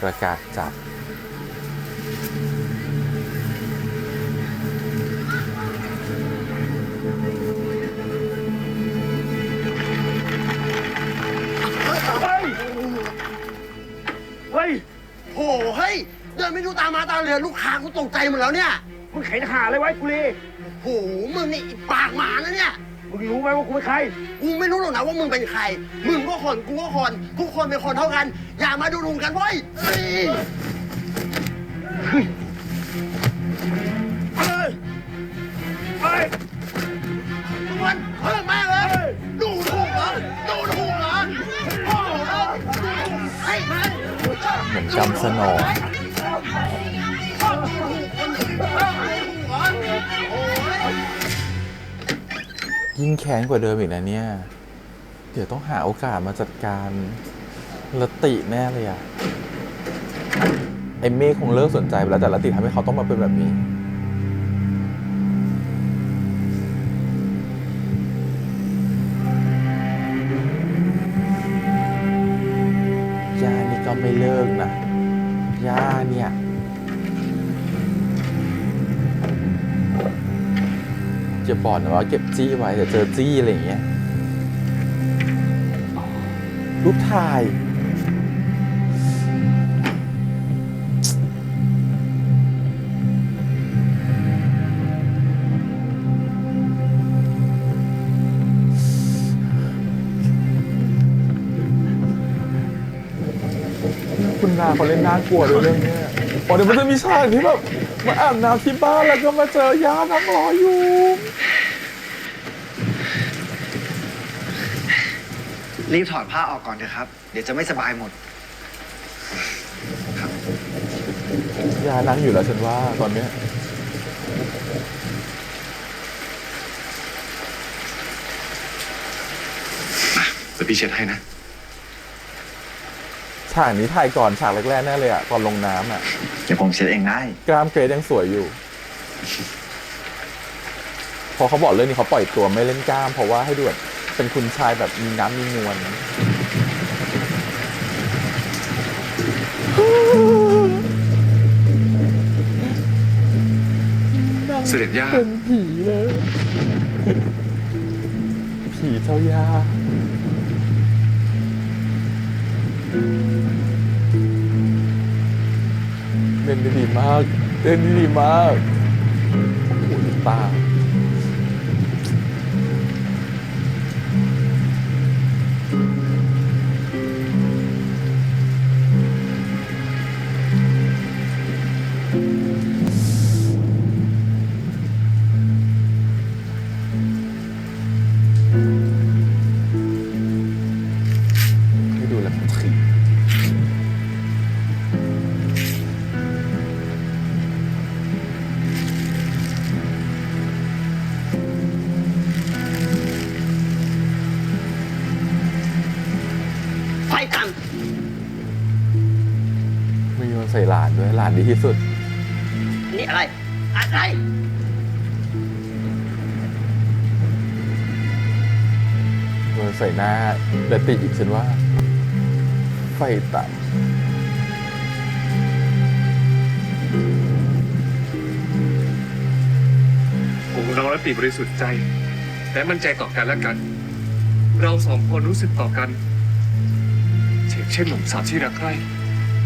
ประกาศจับ เฮ้ยโหเฮ้ย เดินไม่ดูตามาตาเรือลูกค้ากูตกใจหมดแล้วเนี่ย มึงเข็นหาอะไรไว้กุลี โห มึงนี่ปากหมานะเนี่ย มึงรู้ไหมว่ากูเป็นใคร กูไม่รู้หรอกนะว่ามึงเป็นใคร มึงก็คน กูก็คน ทุกคนเป็นคนเท่ากัน อย่ามาดูถูกกันเว้ยเฮ้ยเฮ้ยเฮ้ยทุกคนเฮ้ยแม่งเลยดูถูกเหรอดูถูกเหรอโอ้โหเฮ้ยมา เหมือนจำสนองยิ่งแค้นกว่าเดิมอีกนะเนี่ย เดี๋ยวต้องหาโอกาสมาจัดการลติแน่เลยอะไอ้เมฆคงเลิกสนใจไปแล้วแต่ลติทำให้เขาต้องมาเป็นแบบนี้ยานิ ไม่เลิกนะย่าเนี่ยจะบอกนะว่าเก็บจี้ไว้แต่เจอจี้อะไรอย่างเงี้ยรูปถ่ายคุณนาเขาเล่นน่ากลัวด้วยเรื่องนี้อ๋อเดี๋ยวมันจะมีฉากที่แบบมาอาบน้ำที่บ้านแล้วก็มาเจอย่านั่งรออยู่รีบถอดผ้าออกก่อนเถอะครับ เดี๋ยวจะไม่สบายหมด ย่านั่งอยู่แล้วฉันว่าตอนเนี้ย เดี๋ยวพี่เช็ดให้นะ ฉากนี้ถ่ายก่อนฉากแรกๆแน่เลยอะตอนลงน้ำอะ เดี๋ยวผมเช็ดเองได้ กล้ามเกรดยังสวยอยู่ พอเขาบอกเรื่องนี้เขาปล่อยตัวไม่เล่นกล้ามเพราะว่าให้ดูแบบเป็นคุณชายแบบมีน้ำมีนวล เสด็จย่า เป็นผีเลย ผีเจ้ายาเล่นได้ดีมากเล่นได้ดีมากโอ้โหตาให้ดูแล้วมันขีดไฟต่ำ มีโยนใส่หลานด้วยหลานดีที่สุด นี่อะไร อะไร โยนใส่หน้าและติอีกฉันว่า ไฟต่ ผมเราและปีบริสุทธิ์ใจ และมั่นใจต่อกันและกัน เราสองคนรู้สึกต่อกันเช่นหนุ่มสาวที่รักใคร่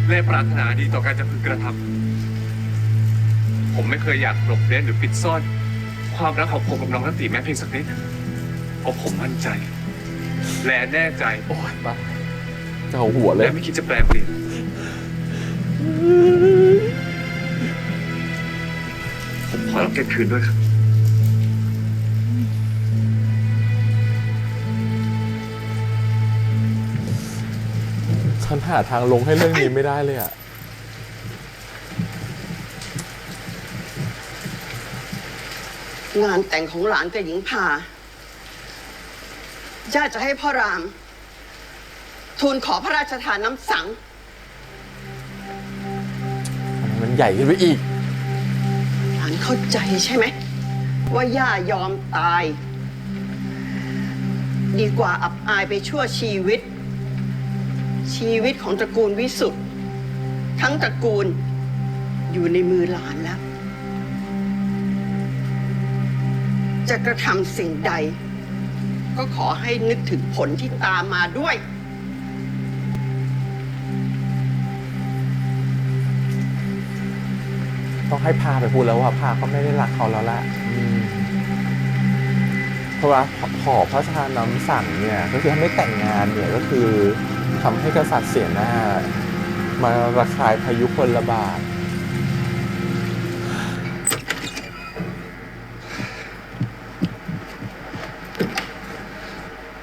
และปรารถนาดีต่อการจะพึงกระทำผมไม่เคยอยากหลบเร้นหรือปิดซ่อน ความรักของผมกับน้องนัตติแม้เพียงสักนิดเพราะผมมั่นใจ และแน่ใจ ำโอ้ยมาจะเอาหัวเลย และไม่คิดจะแปลเปลี่ยนผมขอรับเก็บคืนด้วยครับ ฉันหาทางลงให้เรื่องนี้ไม่ได้เลยอะ งานแต่งของหลานกับหญิงพาญาติจะให้พ่อราม ทูลขอพระราชทานน้ำสัง มันใหญ่ขึ้นไปอีก หลานเข้าใจใช่ไหม ว่าย่ายอมตาย ดีกว่าอับอายไปชั่วชีวิต ชีวิตของตระกูลวิสุทธ์ทั้งตระกูลอยู่ในมือหลานแล้ว จะกระทำสิ่งใด ก็ขอให้นึกถึงผลที่ตามมาด้วย ต้องให้พาไปพูดแล้วว่าพาเขาไม่ได้รักเขาแล้วล่ะเพราะว่าขอพระราชทานน้ำสั่งเนี่ยก็คือถ้าไม่แต่งงานเนี่ยก็คือทำให้กษัตริย์เสียหน้า มาระคายพายุพลบาท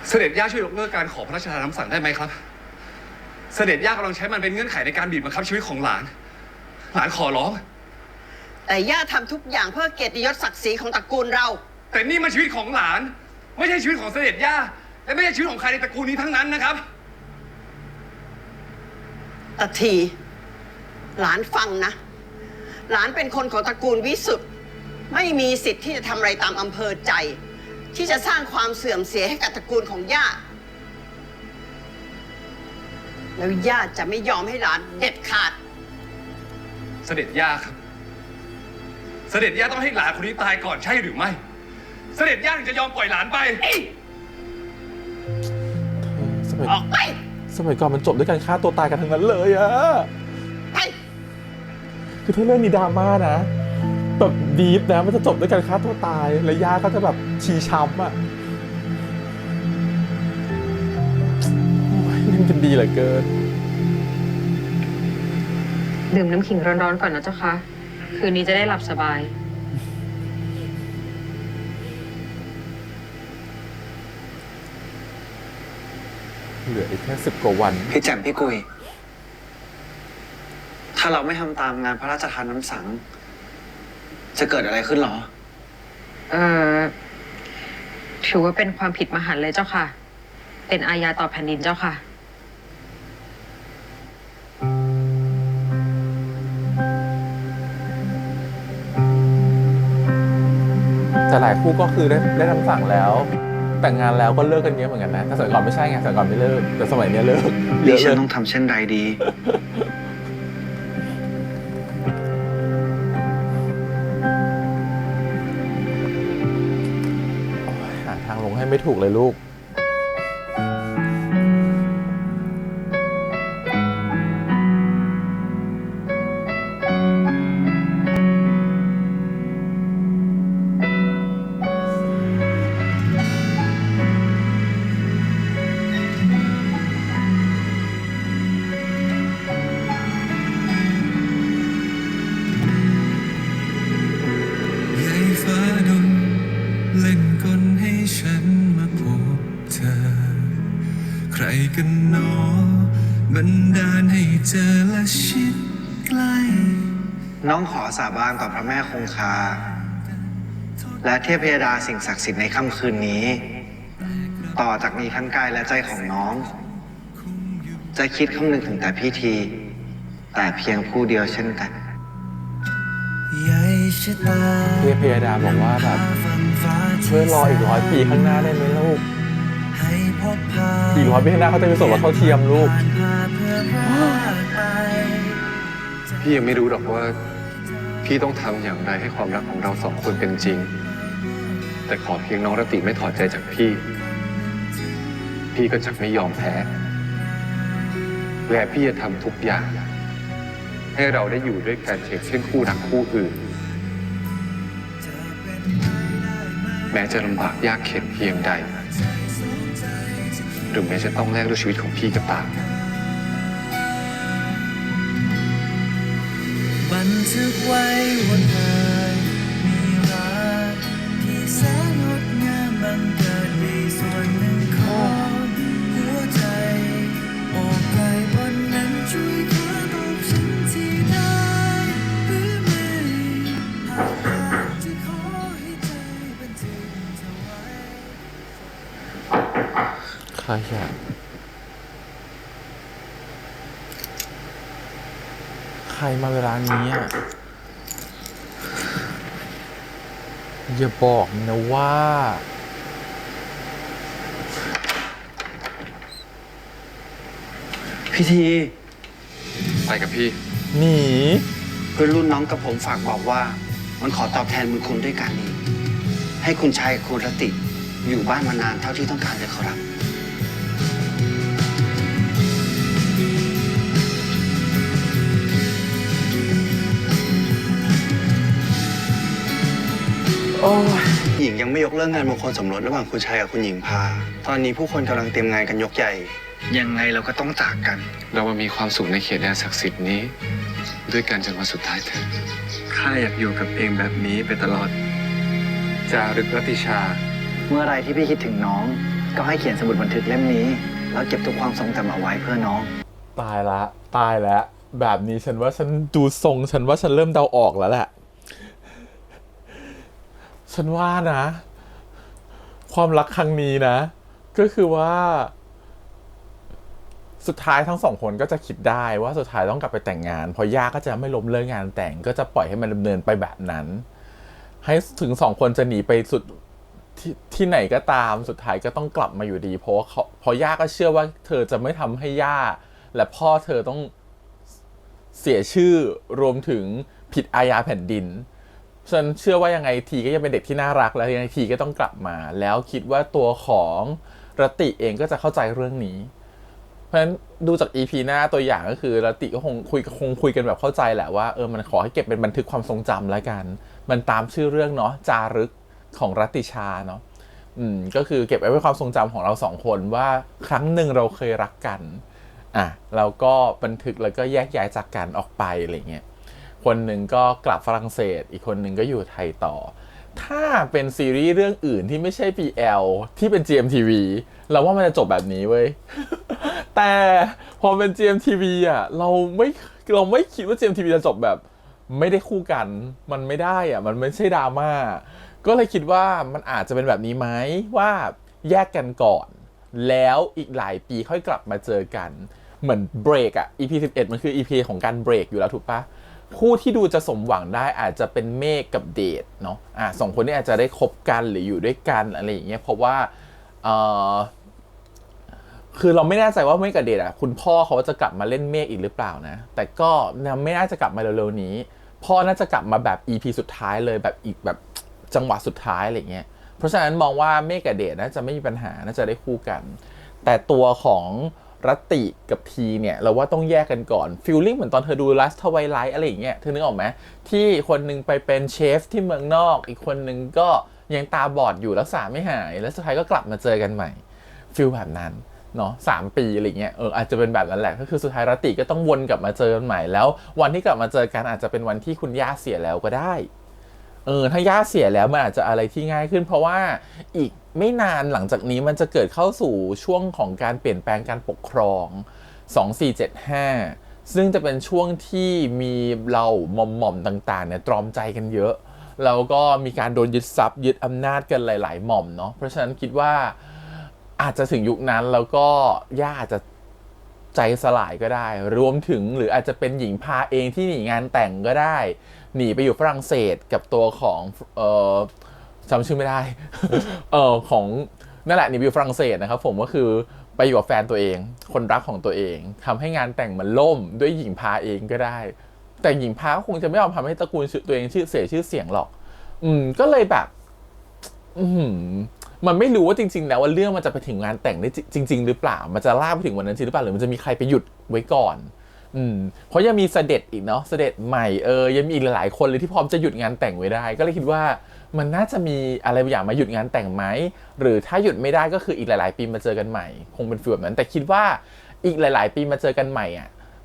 เสด็จย่าช่วยยกเลิกการขอพระราชทานน้ำสั่งได้ไหมครับ เสด็จย่ากำลังใช้มันเป็นเงื่อนไขในการบีบบังคับชีวิตของหลาน หลานขอร้อง แต่ย่าทำทุกอย่างเพื่อเกียรติยศศักดิ์ศรีของตระกูลเรา แต่นี่มันชีวิตของหลาน ไม่ใช่ชีวิตของเสด็จย่า และไม่ใช่ชีวิตของใครในตระกูลนี้ทั้งนั้นนะครับ ตะที หลานฟังนะ หลานเป็นคนของตระกูลวิสุทธ์ไม่มีสิทธิ์ที่จะทำอะไรตามอำเภอใจ ที่จะสร้างความเสื่อมเสียให้กับตระกูลของย่า แล้วย่าจะไม่ยอมให้หลานเด็ดขาด เสด็จย่าครับ เสด็จย่าต้องให้หลานคนนี้ตายก่อนใช่หรือไม่ เสด็จย่าถึงจะยอมปล่อยหลานไป สมัย ออกไป สมัยก่อนมันจบด้วยการฆ่าตัวตายกันทั้งนั้นเลยอะ ไป คือถ้าเรื่องนี้ดราม่านะแบบดีฟนะมันจะจบด้วยการฆ่าตัวตายและย่าก็จะแบบชีช้ำอะโอ้ยเล่นกันดีเหลือเกิน ดื่มน้ำขิงร้อนๆก่อนนะเจ้าคะคืนนี้จะได้หลับสบาย เหลืออีกแค่10 กว่าวัน พี่แจ่มพี่กุย ถ้าเราไม่ทำตามงานพระราชทานน้ำสัง จะเกิดอะไรขึ้นหรอ ถือว่าเป็นความผิดมหันต์เลยเจ้าค่ะ เป็นอาญาต่อแผ่นดินเจ้าค่ะ แต่หลายคู่ก็คือได้คำสั่งแล้ว แต่งงานแล้วก็เลิกกันเยอะเหมือนกันนะแต่สมัยก่อนไม่ใช่ไงสมัยก่อนไม่เลิกแต่สมัยนี้เลิกเย ดิ อะ ฉั เล น ย ต้องทำเช่นใดดี หาทางลงให้ไม่ถูกเลยลูกเล่นกลให้ฉันมาพบเธอ ใครกันหนอบันดาลให้เจอและชิดใกล้ น้องขอสาบานต่อพระแม่คงคา และเทพยดาสิ่งศักดิ์สิทธิ์ในค่ำคืนนี้ ต่อจากนี้ทั้งกายและใจของน้อง จะคิดคำนึงถึงแต่พิธี แต่เพียงผู้เดียวเช่นกัน เทพยดาบอกว่าแบบช่วยรออีก100 ปีข้างหน้าได้ไหมลูกอีก100 ปีข้างหน้าเขาจะมีสมรสเท่าเทียมลูก พี่ยังไม่รู้หรอกว่าพี่ต้องทำอย่างไรให้ความรักของเราสองคนเป็นจริง แต่ขอเพียงน้องรติไม่ถอดใจจากพี่ พี่ก็จะไม่ยอมแพ้และพี่จะทำทุกอย่าง ให้เราได้อยู่ด้วยกันเช่นคู่รักคู่อื่น แม้จะลำบากยากเข็ญเพียงใด หรือแม้จะต้องแลกด้วยชีวิตของพี่ก็ตาม บันทึกไว้วันเอ่ยมีรักที่แสนงดงามบังเกิดในส่วนหนึ่งของหัวใจโอบไกลบนนั้นช่วยขอตอบฉันทีได้หรือไม่หากอยากจะขอให้ใจบันทึกเธอไว้ ใครอะใครมาเวลานี้อ่ะอย่าบอกนะว่า พิธี ไปกับพี่ หนี เพื่อนรุ่นน้องกับผมฝากบอกว่า มันขอตอบแทนบุญคุณด้วยการนี้ ให้คุณชายคุณรติ อยู่บ้านมานานเท่าที่ต้องการเลยขอรับ โอ้ย หญิงยังไม่ยกเลิกงานมงคลสมรสระหว่างคุณชายกับคุณหญิงพา ตอนนี้ผู้คนกำลังเตรียมงานกันยกใหญ่ ยังไงเราก็ต้องจากกัน เรามามีความสุขในเขตแดนศักดิ์สิทธิ์นี้ ด้วยกันจนวันสุดท้ายเถิด ข้าอยากอยู่กับเองแบบนี้ไปตลอด จารึกรัติชา เมื่อไรที่พี่คิดถึงน้อง ก็ให้เขียนสมุดบันทึกเล่มนี้ แล้วเก็บทุกความทรงจำเอาไว้เพื่อน้อง ตายละตายแล้วแบบนี้ฉันว่าฉันดูทรงฉันว่าฉันเริ่มเดาออกแล้วแหละ ฉันว่านะ ความรักครั้งนี้นะ ก็คือว่าสุดท้ายทั้งสองคนก็จะคิดได้ว่าสุดท้ายต้องกลับไปแต่งงานเพราะย่าก็จะไม่ล้มเลิกงานแต่งก็จะปล่อยให้มันดำเนินไปแบบนั้น ให้ถึงสองคนจะหนีไปสุดที่ไหนก็ตามสุดท้ายก็ต้องกลับมาอยู่ดีเพราะย่าก็เชื่อว่าเธอจะไม่ทำให้ย่า และพ่อเธอต้องเสียชื่อรวมถึงผิดอาญาแผ่นดินฉันเชื่อว่ายังไงทีก็ยังเป็นเด็กที่น่ารักแล้วยังไงทีก็ต้องกลับมาแล้วคิดว่าตัวของรติเองก็จะเข้าใจเรื่องนี้เพราะฉะนั้นดูจาก EP หน้าตัวอย่างก็คือรติก็คงคุยกันแบบเข้าใจแหละว่ามันขอให้เก็บเป็นบันทึกความทรงจำแล้วกันมันตามชื่อเรื่องเนาะจารึกของรติชาเนาะก็คือเก็บไว้เป็นความทรงจำของเราสองคนว่าครั้งหนึ่งเราเคยรักกันเราก็บันทึกแล้วก็แยกย้ายจากกันออกไปอะไรเงี้ยคนหนึ่งก็กลับฝรั่งเศสอีกคนหนึ่งก็อยู่ไทยต่อถ้าเป็นซีรีส์เรื่องอื่นที่ไม่ใช่ PL ที่เป็น GMTV เราว่ามันจะจบแบบนี้เว้ย แต่พอเป็น GMTV เราไม่คิดว่า GMTV จะจบแบบไม่ได้คู่กันมันไม่ได้มันไม่ใช่ดราม่าก็เลยคิดว่ามันอาจจะเป็นแบบนี้ไหมว่าแยกกันก่อนแล้วอีกหลายปีค่อยกลับมาเจอกันเหมือนเบรกEP 11มันคือ EP ของการเบรกอยู่แล้วถูกปะคู่ที่ดูจะสมหวังได้อาจจะเป็นเมฆกับเดทเนาะสองคนนี้อาจจะได้คบกันหรืออยู่ด้วยกันอะไรอย่างเงี้ยเพราะว่าคือเราไม่แน่ใจว่าเมฆกับเดทคุณพ่อเขาจะกลับมาเล่นเมฆอีกหรือเปล่านะแต่ก็ไม่น่าจะกลับมาเร็วๆนี้พ่อน่าจะกลับมาแบบ EP สุดท้ายเลยแบบอีกแบบจังหวะสุดท้ายอะไรเงี้ยเพราะฉะนั้นมองว่าเมฆกับเดทน่าจะไม่มีปัญหาน่าจะได้คู่กันแต่ตัวของรติกับทีเนี่ยเราว่าต้องแยกกันก่อนฟีลลิ่งเหมือนตอนเธอดู Last Twilight อะไรอย่างเงี้ยเธอนึกออกไหมที่คนนึงไปเป็นเชฟที่เมืองนอกอีกคนนึงก็ยังตาบอดอยู่รักษาไม่หายแล้วสุดท้ายก็กลับมาเจอกันใหม่ฟีลแบบนั้นเนาะ3 ปีอะไรเงี้ยอาจจะเป็นแบบนั้นแหละก็คือสุดท้ายรติก็ต้องวนกลับมาเจอกันใหม่แล้ววันที่กลับมาเจอกันอาจจะเป็นวันที่คุณย่าเสียแล้วก็ได้ถ้าย่าเสียแล้วมันอาจจะอะไรที่ง่ายขึ้นเพราะว่าอีกไม่นานหลังจากนี้มันจะเกิดเข้าสู่ช่วงของการเปลี่ยนแปลงการปกครอง2475ซึ่งจะเป็นช่วงที่มีเราหม่อมๆต่างๆเนี่ยตรอมใจกันเยอะแล้วก็มีการโดนยึดทรัพย์ยึดอำนาจกันหลายๆหม่อมเนาะเพราะฉะนั้นคิดว่าอาจจะถึงยุคนั้นแล้วก็ย่าอาจจะใจสลายก็ได้รวมถึงหรืออาจจะเป็นหญิงพาเองที่หนีงานแต่งก็ได้หนีไปอยู่ฝรั่งเศสกับตัวของจำชื่อไม่ได้ ของนั่นแหละหนีไปอยู่ฝรั่งเศสนะครับผมก็คือไปอยู่กับแฟนตัวเองคนรักของตัวเองทำให้งานแต่งมันล่มด้วยหญิงพาเองก็ได้แต่หญิงพาคงจะไม่ยอมทำให้ตระกูลตัวเองเสียชื่อเสียงหรอกก็เลยแบบมันไม่รู้ว่าจริงๆแล้วว่าเรื่องมันจะไปถึงงานแต่งได้จริงๆหรือเปล่ามันจะลากไปถึงวันนั้นจริงหรือเปล่าหรือมันจะมีใครไปหยุดไว้ก่อนเพราะยังมีเสด็จอีกเนาะเสด็จใหม่ยังมีอีกหลายคนเลยที่พร้อมจะหยุดงานแต่งไว้ได้ก็เลยคิดว่ามันน่าจะมีอะไรบางอย่างมาหยุดงานแต่งไหมหรือถ้าหยุดไม่ได้ก็คืออีกหลายๆปีมาเจอกันใหม่คงเป็นฟีลแบบนั้นแต่คิดว่าอีกหลายๆปีมาเจอกันใหม่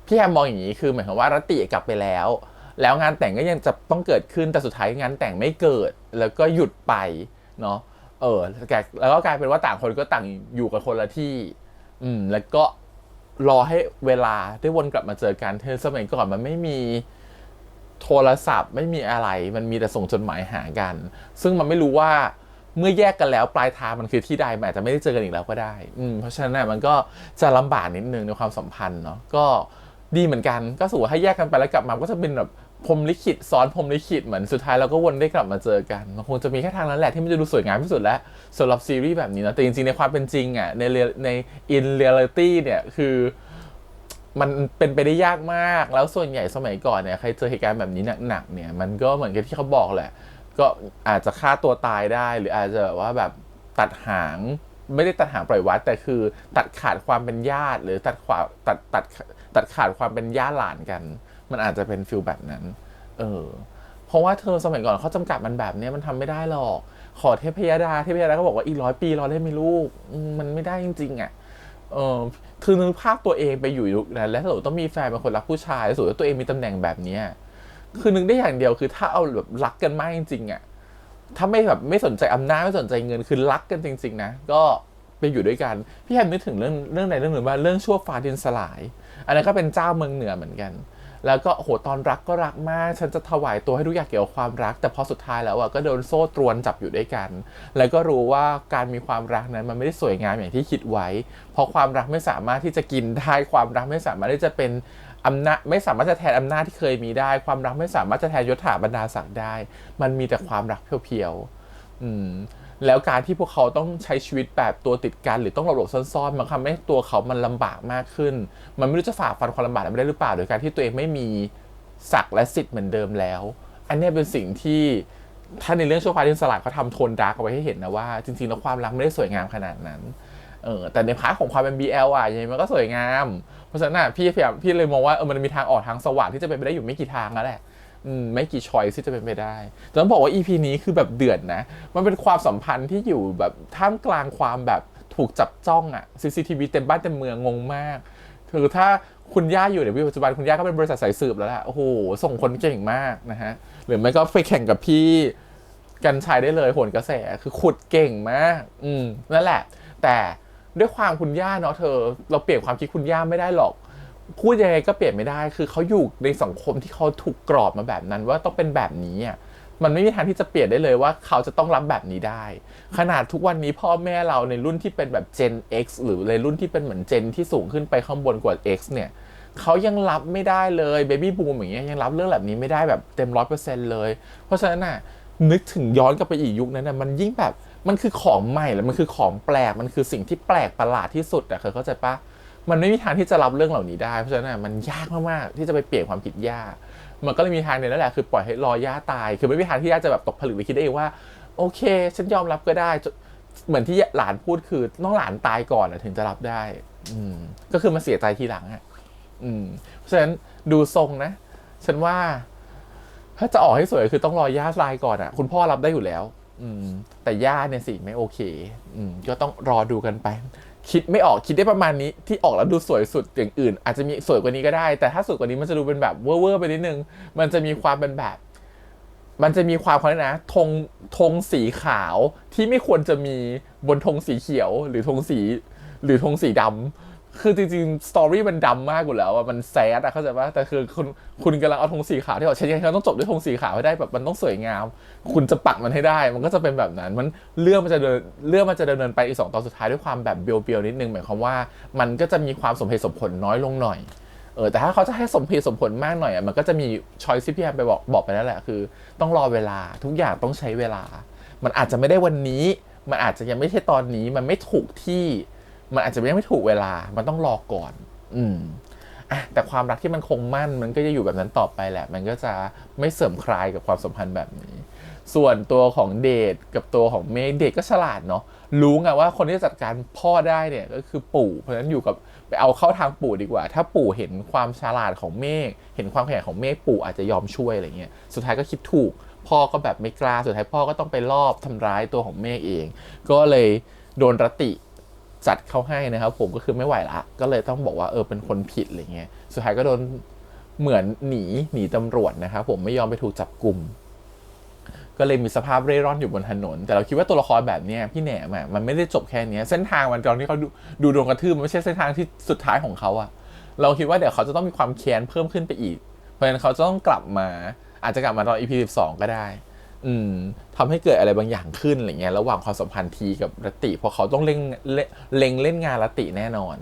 พี่แอมมองอย่างนี้คือหมายความว่ารติกลับไปแล้วงานแต่งก็ยังจะต้องเกิดขึ้นแต่สุดท้ายงานแต่งไม่เกิดแล้วก็หยุดไปเนาะแล้วก็กลายเป็นว่าต่างคนก็ต่างอยู่กับคนละที่แล้วก็รอให้เวลาได้วนกลับมาเจอกันสมัยก่อนมันไม่มีโทรศัพท์ไม่มีอะไรมันมีแต่ส่งจดหมายหากันซึ่งมันไม่รู้ว่าเมื่อแยกกันแล้วปลายทางมันคือที่ใดมันอาจจะไม่ได้เจอกันอีกแล้วก็ได้เพราะฉะนั้นมันก็จะลำบากนิดนึงในความสัมพันธ์เนาะก็ดีเหมือนกันก็สมมติถ้าแยกกันไปแล้วกลับมาก็จะเป็นแบบพรหมลิขิตซ้อนพรหมลิขิตเหมือนสุดท้ายเราก็วนได้กลับมาเจอกันมันคงจะมีแค่ทางนั้นแหละที่มันจะดูสวยงามที่สุดแล้วสำหรับซีรีส์แบบนี้นะแต่จริงๆในความเป็นจริงใน in reality เนี่ยคือมันเป็นไปได้ยากมากแล้วส่วนใหญ่สมัยก่อนเนี่ยใครเจอเหตุการณ์แบบนี้หนักๆเนี่ยมันก็เหมือนกับที่เขาบอกแหละก็อาจจะฆ่าตัวตายได้หรืออาจจะว่าแบบตัดหางไม่ได้ตัดหางปล่อยวัดแต่คือตัดขาดความเป็นญาติหรือตัดขาดความเป็นญาติหลานกันมันอาจจะเป็นฟิลแบบนั้นเพราะว่าเธอสมัยก่อนเขาจำกัดมันแบบนี้มันทำไม่ได้หรอกขอเทพยดาก็บอกว่าอีก100 ปีรอได้ไหมลูกมันไม่ได้จริงๆคือนึกภาพตัวเองไปอยู่ยุคนั้นแล้วเราต้องมีแฟนเป็นคนรักผู้ชายสุดแล้วตัวเองมีตำแหน่งแบบนี้คือนึกได้อย่างเดียวคือถ้าเอาแบบรักกันมากจริงๆถ้าไม่แบบไม่สนใจอำนาจไม่สนใจเงินคือรักกันจริงๆนะก็ไปอยู่ด้วยกันพี่แฮมนึกถึงเรื่องไหนเรื่องหนึ่งว่าเรื่องชั่วฟ้าดินสลายอันนั้นก็เป็นเจ้าเมืองเหนือเหมือนกันแล้วก็ตอนรักก็รักมากฉันจะถวายตัวให้ทุกอย่างเกี่ยวกับความรักแต่พอสุดท้ายแล้วก็โดนโซ่ตรวนจับอยู่ด้วยกันแล้วก็รู้ว่าการมีความรักนั้นมันไม่ได้สวยงามอย่างที่คิดไว้เพราะความรักไม่สามารถที่จะกินได้ความรักไม่สามารถที่จะเป็นอำนาจไม่สามารถจะแทนอำนาจที่เคยมีได้ความรักไม่สามารถจะแทนยศถาบรรดาศักดิ์ได้มันมีแต่ความรักเพียวๆ แล้วการที่พวกเขาต้องใช้ชีวิตแบบตัวติดกันหรือต้องหลบซ่อนๆมันทำให้ตัวเขามันลำบากมากขึ้นมันไม่รู้จะฝ่าฟันความลำบากนั้นได้หรือเปล่าโดยการที่ตัวเองไม่มีศักดิ์และสิทธิ์เหมือนเดิมแล้วอันนี้เป็นสิ่งที่ถ้าในเรื่องโชคฟ้าดินสลายเขาทำโทนดาร์กเอาไว้ให้เห็นนะว่าจริงๆแล้วความรักไม่ได้สวยงามขนาดนั้นแต่ในพาร์ทของความเป็น BL อ่ะยังไงมันก็สวยงามเพราะฉะนั้นพี่เลยมองว่ามันมีทางออกทางสว่างที่จะเป็นไปได้อยู่ไม่กี่ทางแล้วแหละไม่กี่ช้อยที่จะเป็นไปได้แต่ต้องบอกว่า EP นี้คือแบบเดือดนะมันเป็นความสัมพันธ์ที่อยู่แบบท่ามกลางความแบบถูกจับจ้องอ่ะ CCTV เต็มบ้านเต็มเมืองงงมากคือถ้าคุณย่าอยู่ในปัจจุบันคุณย่าก็เป็นบริษัทสายสืบแล้วแหละโอ้โหส่งคนเก่งมากนะฮะหรือไม่ก็ไปแข่งกับพี่กันชัยได้เลยโหนกระแสคือขุดเก่งมากนั่นแหละแต่ด้วยความคุณย่าเนาะเราเปลี่ยนความคิดคุณย่าไม่ได้หรอกพูดยังไงก็เปลี่ยนไม่ได้คือเขาอยู่ในสังคมที่เขาถูกกรอบมาแบบนั้นว่าต้องเป็นแบบนี้อ่ะมันไม่มีทางที่จะเปลี่ยนได้เลยว่าเขาจะต้องรับแบบนี้ได้ขนาดทุกวันนี้พ่อแม่เราในรุ่นที่เป็นแบบ Gen X หรือในรุ่นที่เป็นเหมือน Gen ที่สูงขึ้นไปข้างบนกว่า X เนี่ยเขายังรับไม่ได้เลย Baby Boom อย่างเงี้ยยังรับเรื่องแบบนี้ไม่ได้แบบเต็ม 100% เลยเพราะฉะนั้นน่ะนึกถึงย้อนกลับไปอีกยุคนั้นน่ะมันยิ่งแบบมันคือของใหม่แล้วมันคือของแปลกมันคือสิ่งที่แปลกประหลาดที่สุดอะเคยเข้าใจปะมันไม่มีทางที่จะรับเรื่องเหล่านี้ได้เพราะฉะนั้นมันยากมากๆที่จะไปเปลี่ยนความคิดย่ามันก็เลยมีทางเดียวนั่นแหละคือปล่อยให้รอย่าตายคือไม่มีทางที่ย่าจะแบบตกผลึกหรือคิดได้เองว่าโอเคฉันยอมรับก็ได้เหมือนที่หลานพูดคือต้องหลานตายก่อนถึงจะรับได้ก็คือมาเสียใจทีหลังอ่ะเพราะฉะนั้นดูทรงนะฉันว่าถ้าจะออกให้สวยคือต้องรอย่าตายก่อนอ่ะคุณพ่อรับได้อยู่แล้วแต่ย่าเนี่ยสิไม่โอเคก็ต้องรอดูกันไปคิดไม่ออกคิดได้ประมาณนี้ที่ออกแล้วดูสวยสุดอย่างอื่นอาจจะมีสวยกว่านี้ก็ได้แต่ถ้าสวยกว่านี้มันจะดูเป็นแบบเว่อร์ไปนิดนึงมันจะมีความเป็นแบบมันจะมีความเขาเรียกนะธงสีขาวที่ไม่ควรจะมีบนธงสีเขียวหรือธงสีดำคือจริงๆสตอรี่มันดำมากอยู่แล้วอ่ะมันแซดอ่ะเข้าใจป่ะแต่คือคุณกำลังเอาธงสีขาวที่บอกใช่ยังไงต้องจบด้วยธงสีขาวให้ได้แบบมันต้องสวยงามคุณจะปักมันให้ได้มันก็จะเป็นแบบนั้นมันเรื่องมันจะดำเนินไปอีก2 ตอนสุดท้ายด้วยความแบบเบียวๆนิดนึงหมายความว่ามันก็จะมีความสมเหตุสมผลน้อยลงหน่อยแต่ถ้าเขาจะให้สมเหตุสมผลมากหน่อยอ่ะมันก็จะมีช้อยส์ที่พี่แอมไปบอกไปแล้วแหละคือต้องรอเวลาทุกอย่างต้องใช้เวลามันอาจจะไม่ได้วันนี้มันอาจจะยังไม่ใช่ตอนนี้มันไม่ถูกที่มันอาจจะยังไม่ถูกเวลามันต้องรอก่อนแต่ความรักที่มันคงมั่นมันก็จะอยู่แบบนั้นต่อไปแหละมันก็จะไม่เสื่อมคลายกับความสัมพันธ์แบบนี้ส่วนตัวของเดทกับตัวของเมฆเดทก็ฉลาดเนาะรู้ไงว่าคนที่จะจัดการพ่อได้เนี่ยก็คือปู่เพราะฉะนั้นอยู่กับไปเอาเข้าทางปู่ดีกว่าถ้าปู่เห็นความฉลาดของเมฆเห็นความขยันของเมฆปู่อาจจะยอมช่วยอะไรเงี้ยสุดท้ายก็คิดถูกพ่อก็แบบไม่กล้าสุดท้ายพ่อก็ต้องไปลอบทำร้ายตัวของเมฆเองก็เลยโดนรติจัดเข้าให้นะครับผมก็คือไม่ไหวละก็เลยต้องบอกว่าเป็นคนผิดอะไรเงี้ยสุดท้ายก็โดนเหมือนหนีตำรวจนะครับผมไม่ยอมไปถูกจับกุมก็เลยมีสภาพเร่ร่อนอยู่บนถนนแต่เราคิดว่าตัวละครแบบนี้พี่แหนมมันไม่ได้จบแค่นี้เส้นทางมันตอนที่เขาดูโดนกระทืบมันไม่ใช่เส้นทางที่สุดท้ายของเขาอะเราคิดว่าเดี๋ยวเขาจะต้องมีความแค้นเพิ่มขึ้นไปอีกเพราะฉะนั้นเขาจะต้องกลับมาอาจจะกลับมาตอน EP 12 ก็ได้ทำให้เกิดอะไรบางอย่างขึ้นอะไรเงี้ยระหว่างความสัมพันธ์ทีกับรติเพราะเขาต้องเล่นงานรติแน่นอน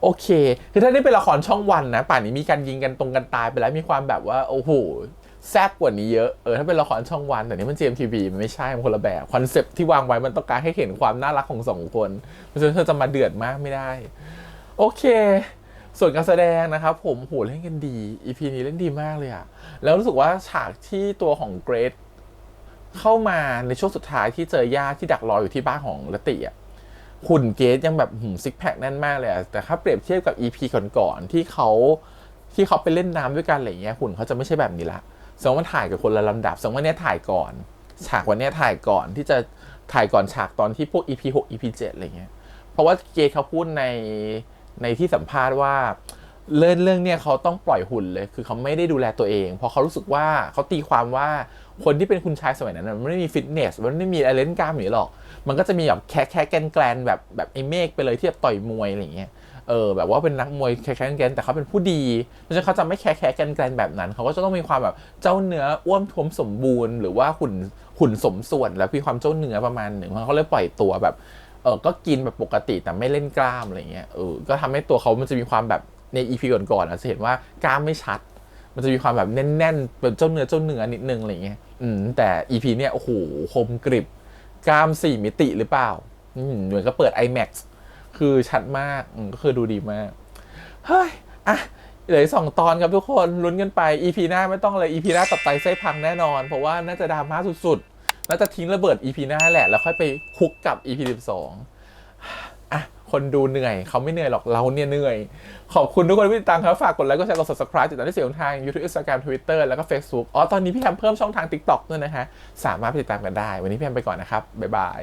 โอเคคือถ้าได้เป็นละครช่องวันนะป่านนี้มีการยิงกันตรงกันตายไปแล้วมีความแบบว่าโอ้โหแซ่บกว่านี้เยอะถ้าเป็นละครช่องวันแต่นี่มัน GMTV มันไม่ใช่มันคนละแบบคอนเซ็ปต์ที่วางไว้มันต้องการให้เห็นความน่ารักของ2 คนเพราะฉะนั้นเธอจะมาเดือดมากไม่ได้โอเคส่วนการแสดงนะครับผมโหเล่นกันดี EP นี้เล่นดีมากเลยอะแล้วรู้สึกว่าฉากที่ตัวของเกรซเข้ามาในช่วงสุดท้ายที่เจอย่าที่ดักรออยู่ที่บ้านของรติอะหุ่นเกรซยังแบบซิกแพคแน่นมากเลยอะแต่ถ้าเปรียบเทียบกับ EP ก่อนๆที่เขาไปเล่นน้ำด้วยกันอะไรเงี้ยหุ่นเขาจะไม่ใช่แบบนี้ละแสดงว่าถ่ายกับคนละลำดับแสดงว่าเนี้ยถ่ายก่อนฉากวันนี้ถ่ายก่อนที่จะถ่ายก่อนฉากตอนที่พวก EP 6 EP 7อะไรเงี้ยเพราะว่าเกรซเขาพูดในที่สัมภาษณ์ว่าเรื่องเนี่ยเขาต้องปล่อยหุ่นเลยคือเขาไม่ได้ดูแลตัวเองเพราะเขารู้สึกว่าเขาตีความว่าคนที่เป็นคุณชายสมัยนั้นมันไม่ได้มีฟิตเนสมันไม่มีอะไรเล่นกล้ามอย่างนี้หรอกมันก็จะมีแบบแค่แกนแบบไอ้เมฆไปเลยที่แบบต่อยมวยอะไรเงี้ยแบบว่าเป็นนักมวยแค่แกนแต่เขาเป็นผู้ดีเพราะฉะนั้นเขาจะไม่แค่แกนแบบนั้นเขาก็จะต้องมีความแบบเจ้าเนื้ออ้วนท้วมสมบูรณ์หรือว่าหุ่นสมส่วนแล้วมีความเจ้าเนื้อประมาณหนึ่งเพราะเขาเลยปล่อยตัวแบบก็กินแบบปกติแต่ไม่เล่นกล้ามอะไรเงี้ยก็ทำให้ตัวเขามันจะมีความแบบใน EP ก่อนๆจะเห็นว่ากล้ามไม่ชัดมันจะมีความแบบแน่นๆเป็นเจ้าเนื้อนิดนึงอะไรเงี้ยแต่ EP เนี่ยโอ้โหคมกริบ กล้าม4 มิติหรือเปล่าเหมือนก็เปิด IMAX คือชัดมากก็คือดูดีมากเฮ้ยอ่ะเหลือ2 ตอนครับทุกคนลุ้นกันไป EP หน้าไม่ต้องเลย EP หน้าตับไตไส้พังแน่นอนเพราะว่าน่าจะดราม่าสุดๆน่าจะทิ้งระเบิด EP หน้าแหละแล้วค่อยไปคุกกับ EP 12อ่ะคนดูเหนื่อยเขาไม่เหนื่อยหรอกเราเนี่ยเหนื่อยขอบคุณทุกคนที่ติดตามครับฝากกดไลค์กดแชร์กด subscribe ติดตามได้เสียงทาง YouTube Instagram Twitter แล้วก็ Facebook ตอนนี้พี่แฮมเพิ่มช่องทาง TikTok ด้วยนะฮะสามารถไปติดตามกันได้วันนี้พี่แฮมไปก่อนนะครับบ๊ายบาย